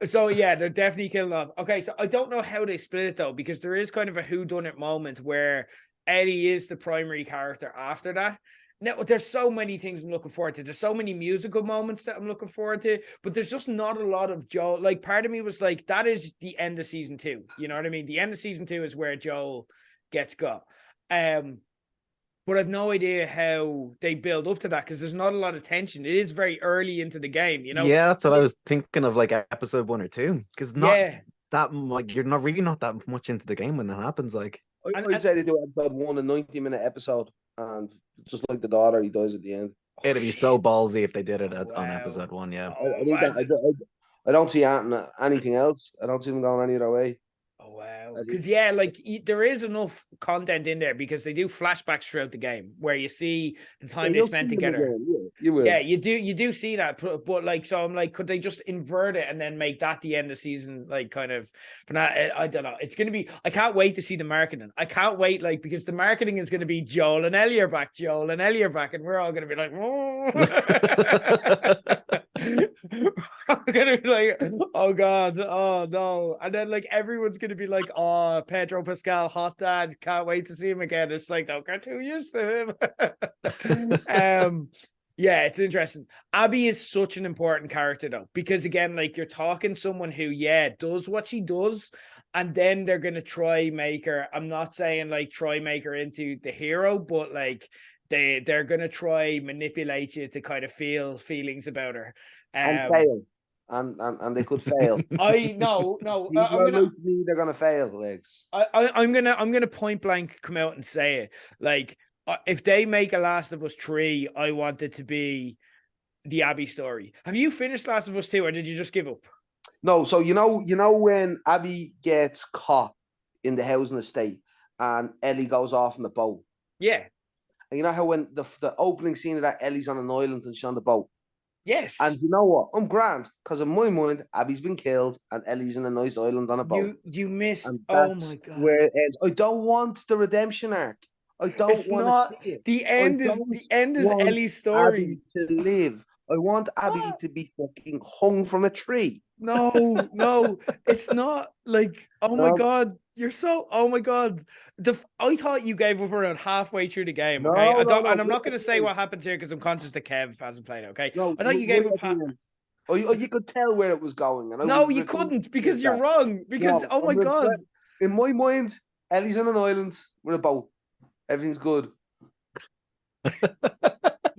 So yeah, they're definitely killing off. Okay, so I don't know how they split it though, because there is kind of a whodunit moment where Eddie is the primary character after that. Now, there's so many things I'm looking forward to. There's so many musical moments that I'm looking forward to, but there's just not a lot of Joel. Like, part of me was like, that is the end of season 2. You know what I mean? The end of season 2 is where Joel gets got. But I've no idea how they build up to that, because there's not a lot of tension. It is very early into the game, you know? Yeah, that's what I was thinking of, like episode 1 or 2, because that like you're not really not that much into the game when that happens. Like, I'd say they do episode 1, a 90-minute episode, and just like the daughter, he dies at the end. It'd be so ballsy if they did it on episode 1. Yeah, I don't see anything else. I don't see them going any other way. Oh wow! Because like there is enough content in there, because they do flashbacks throughout the game where you see the time they spent together. Yeah, you will. Yeah, you do see that, but like, so I'm like, could they just invert it and then make that the end of season? Like, kind of. But I don't know. It's gonna be. I can't wait to see the marketing. I can't wait, like, because the marketing is gonna be Joel and Ellie are back, Joel and Ellie are back, and we're all gonna be like, oh. I'm gonna be like, oh god, oh no, and then like everyone's gonna be like, oh, Pedro Pascal, hot dad, can't wait to see him again. It's like, don't get too used to him. Yeah, it's interesting. Abby is such an important character though, because again, like, you're talking someone who does what she does, and then they're gonna try make her, I'm not saying like try make her into the hero, but like they're gonna try manipulate you to kind of feel feelings about her. And fail. And they could fail. They're gonna fail, legs. I'm gonna point blank come out and say it. Like, if they make a Last of Us 3, I want it to be the Abby story. Have you finished Last of Us 2, or did you just give up? No, so you know when Abby gets caught in the housing estate and Ellie goes off on the boat. Yeah. And you know how when the opening scene of that, Ellie's on an island and she's on the boat. Yes. And you know what? I'm grand, because in my mind, Abby's been killed and Ellie's in a nice island on a boat. You missed. And oh my god! Where it ends. I don't want the redemption arc. I don't want it. The end is Ellie's story. Abby to live. I want Abby to be fucking hung from a tree. No, it's not. Like, oh my god, you're so. Oh my god, I thought you gave up around halfway through the game. Okay, and I'm not going to say what happens here because I'm conscious that Kev hasn't played it. Okay, I thought you gave up. You could tell where it was going. And you couldn't, because you're wrong. Because oh my god, in my mind, Ellie's on an island with a boat. Everything's good.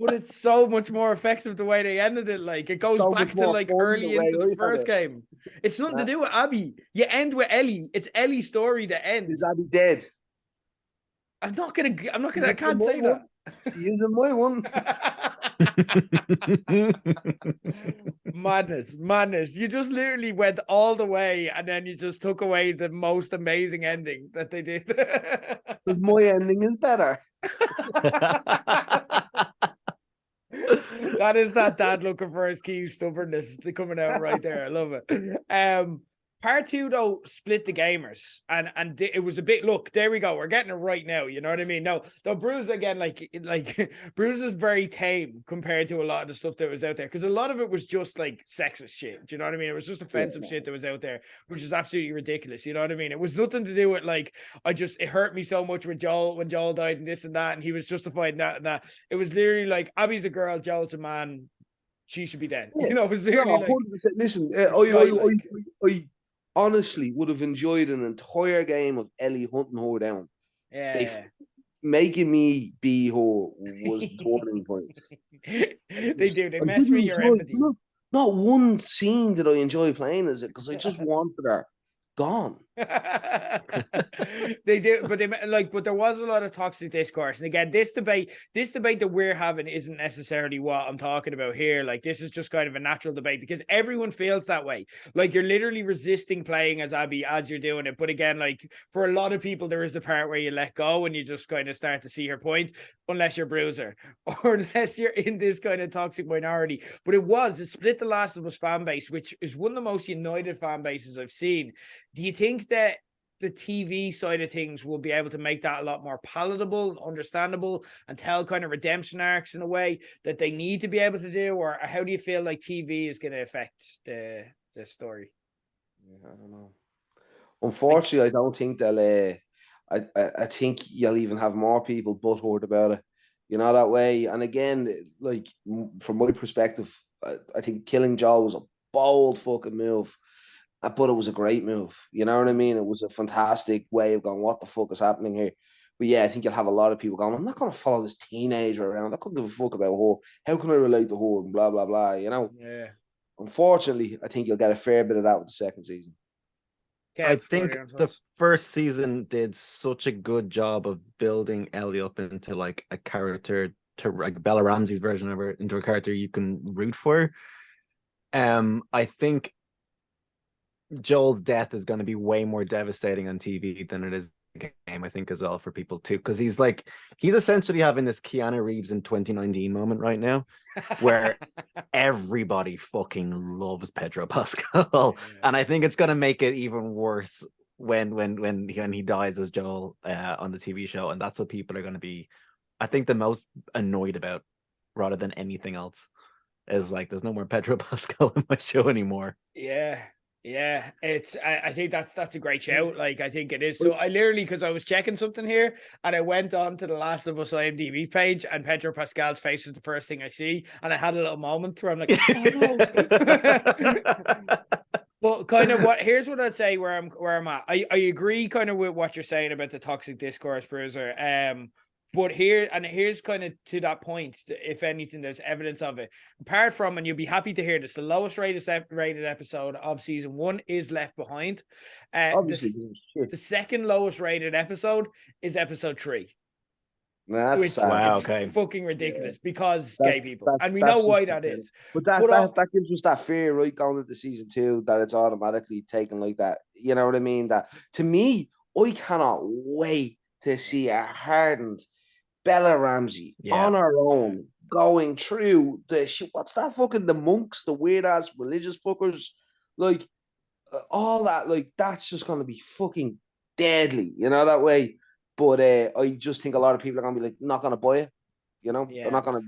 But it's so much more effective the way they ended it. Like, it goes back to like early into the first game. It's nothing to do with Abby. You end with Ellie. It's Ellie's story that ends. Is Abby dead? I can't say that. He's in my one. Madness. You just literally went all the way, and then you just took away the most amazing ending that they did. My ending is better. That is that dad looking for his key stubbornness coming out right there. I love it. Part 2 though split the gamers, and it was a bit. Look, there we go. We're getting it right now. You know what I mean? No, though Bruise again, like Bruise is very tame compared to a lot of the stuff that was out there, because a lot of it was just like sexist shit. Do you know what I mean? It was just offensive shit that was out there, which is absolutely ridiculous. You know what I mean? It was nothing to do with like it hurt me so much with Joel when Joel died and this and that, and he was justifying that and that. It was literally like, Abby's a girl, Joel's a man. She should be dead. You know, it was literally like, listen, I honestly would have enjoyed an entire game of Ellie hunting her down. Yeah. Making me be her was the turning point. They do. They mess with your empathy. Not one scene did I enjoy playing as it, because I just wanted her gone. They do, but but there was a lot of toxic discourse. And again, this debate that we're having isn't necessarily what I'm talking about here. Like, this is just kind of a natural debate, because everyone feels that way. Like, you're literally resisting playing as Abby as you're doing it. But again, like, for a lot of people, there is a part where you let go and you just kind of start to see her point, unless you're Bruiser or unless you're in this kind of toxic minority. But it split the Last of Us fan base, which is one of the most united fan bases I've seen. Do you think that the TV side of things will be able to make that a lot more palatable, understandable, and tell kind of redemption arcs in a way that they need to be able to do? Or how do you feel like TV is going to affect the story? Yeah, I don't know. Unfortunately, I don't think they'll. I think you'll even have more people butthurt about it, you know, that way. And again, like, from my perspective, I think killing Joel was a bold fucking move. But it was a great move. You know what I mean? It was a fantastic way of going, what the fuck is happening here? But yeah, I think you'll have a lot of people going, I'm not going to follow this teenager around. I couldn't give a fuck about her. How can I relate to her? And blah, blah, blah. You know? Yeah. Unfortunately, I think you'll get a fair bit of that with the second season. I think the first season did such a good job of building Ellie up into like a character, to like Bella Ramsey's version of her, into a character you can root for. I think Joel's death is going to be way more devastating on TV than it is in the game, I think, as well, for people too, because he's essentially having this Keanu Reeves in 2019 moment right now, where everybody fucking loves Pedro Pascal, and I think it's going to make it even worse when he dies as Joel on the TV show, and that's what people are going to be, I think, the most annoyed about, rather than anything else, is like, there's no more Pedro Pascal in my show anymore. Yeah, I think that's a great shout. Like, I think it is. So I literally, because I was checking something here and I went on to the Last of Us IMDb page, and Pedro Pascal's face is the first thing I see, and I had a little moment where I'm like, oh no. But kind of here's what I'd say where I'm at. I agree kind of with what you're saying about the toxic discourse, Bruiser. But here's kind of to that point, if anything, there's evidence of it. Apart from, and you'll be happy to hear this, the lowest rated episode of season 1 is Left Behind. Obviously, the second lowest rated episode is episode 3. That's sad. Wow, okay. Fucking ridiculous, because gay people. And we know why that is. But that gives us that fear, right, going into season 2, that it's automatically taken like that. You know what I mean? That, to me, I cannot wait to see a hardened Bella Ramsey on her own, going through what's that fucking, the monks, the weird ass religious fuckers, like, all that, like, that's just gonna be fucking deadly, you know, that way. But I just think a lot of people are gonna be like, not gonna buy it, you know. They're not gonna.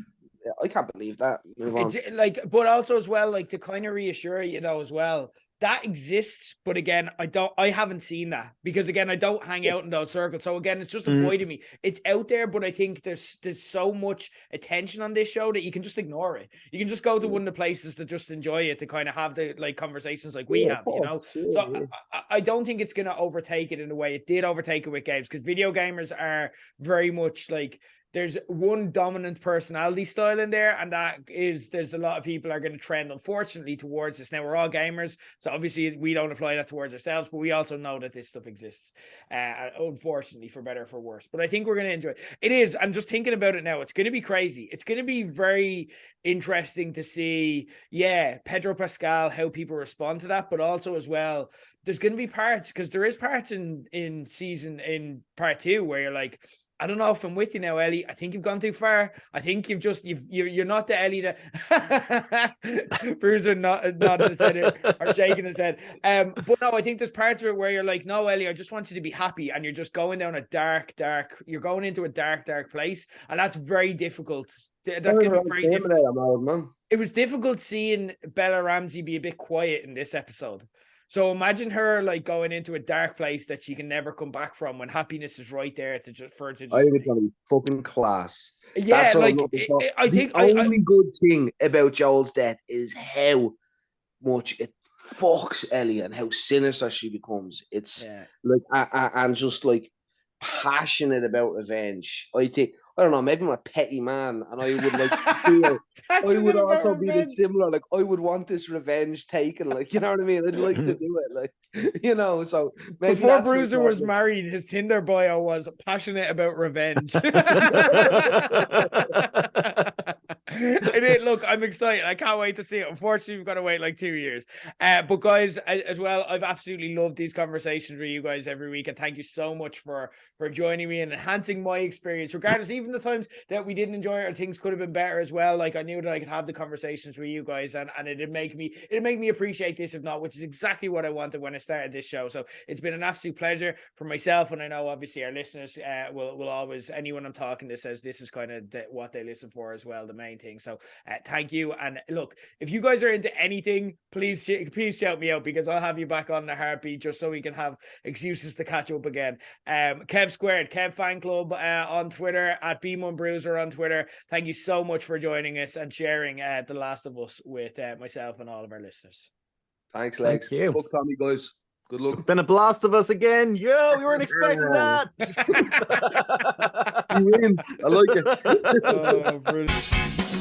I can't believe that. It's like, but also as well, like, to kind of reassure you, know, as well, that exists. But again, I haven't seen that, because again, I don't hang out in those circles. So again, it's just avoiding me. It's out there, but I think there's so much attention on this show that you can just ignore it. You can just go to one of the places that just enjoy it, to kind of have the like conversations like we have, you know. So I don't think it's gonna overtake it in a way it did overtake it with games, because video gamers are very much like, there's one dominant personality style in there, and that is, there's a lot of people are going to trend, unfortunately, towards this. Now, we're all gamers, so obviously we don't apply that towards ourselves, but we also know that this stuff exists, unfortunately, for better or for worse. But I think we're going to enjoy it. It is. I'm just thinking about it now. It's going to be crazy. It's going to be very interesting to see, Pedro Pascal, how people respond to that, but also as well, there's going to be parts, because there is parts in part 2 where you're like, I don't know if I'm with you now, Ellie. I think you've gone too far. I think you're not the Ellie that Bruiser nodding his head or shaking his head. But no, I think there's parts of it where you're like, no, Ellie, I just want you to be happy, and you're just going down a dark, you're going into a dark place, and that's very difficult. That's going to be very difficult. It was difficult seeing Bella Ramsey be a bit quiet in this episode. So imagine her like going into a dark place that she can never come back from when happiness is right there for her to just. I think it's gonna be fucking class. Yeah, that's like I think the only good thing about Joel's death is how much it fucks Ellie and how sinister she becomes. It's like and just like passionate about revenge. I don't know, maybe I'm a petty man, and I would like to feel. I would also be this similar. Like, I would want this revenge taken. Like, you know what I mean? I'd like to do it. Like, you know. So maybe before Bruiser was married, his Tinder bio was passionate about revenge. Look, I'm excited. I can't wait to see it. Unfortunately, we've got to wait like 2 years. But guys, as well, I've absolutely loved these conversations with you guys every week, and thank you so much for joining me and enhancing my experience, regardless. Even the times that we didn't enjoy it or things could have been better as well. Like, I knew that I could have the conversations with you guys, and it'd make me appreciate this, if not, which is exactly what I wanted when I started this show. So it's been an absolute pleasure for myself, and I know obviously our listeners will always, anyone I'm talking to says this is kind of what they listen for as well, the main thing. So thank you. And look, if you guys are into anything, please shout me out, because I'll have you back on the heartbeat, just so we can have excuses to catch up again. Kev Squared, Kev Fan Club on Twitter, at Beam1 Bruiser on Twitter. Thank you so much for joining us and sharing The Last of Us with myself and all of our listeners. Thanks, Legs. Thank you. Good luck, Tommy, guys. Good luck. It's been a blast of us again. Yo, we weren't expecting that. You win. I like it. Oh, brilliant.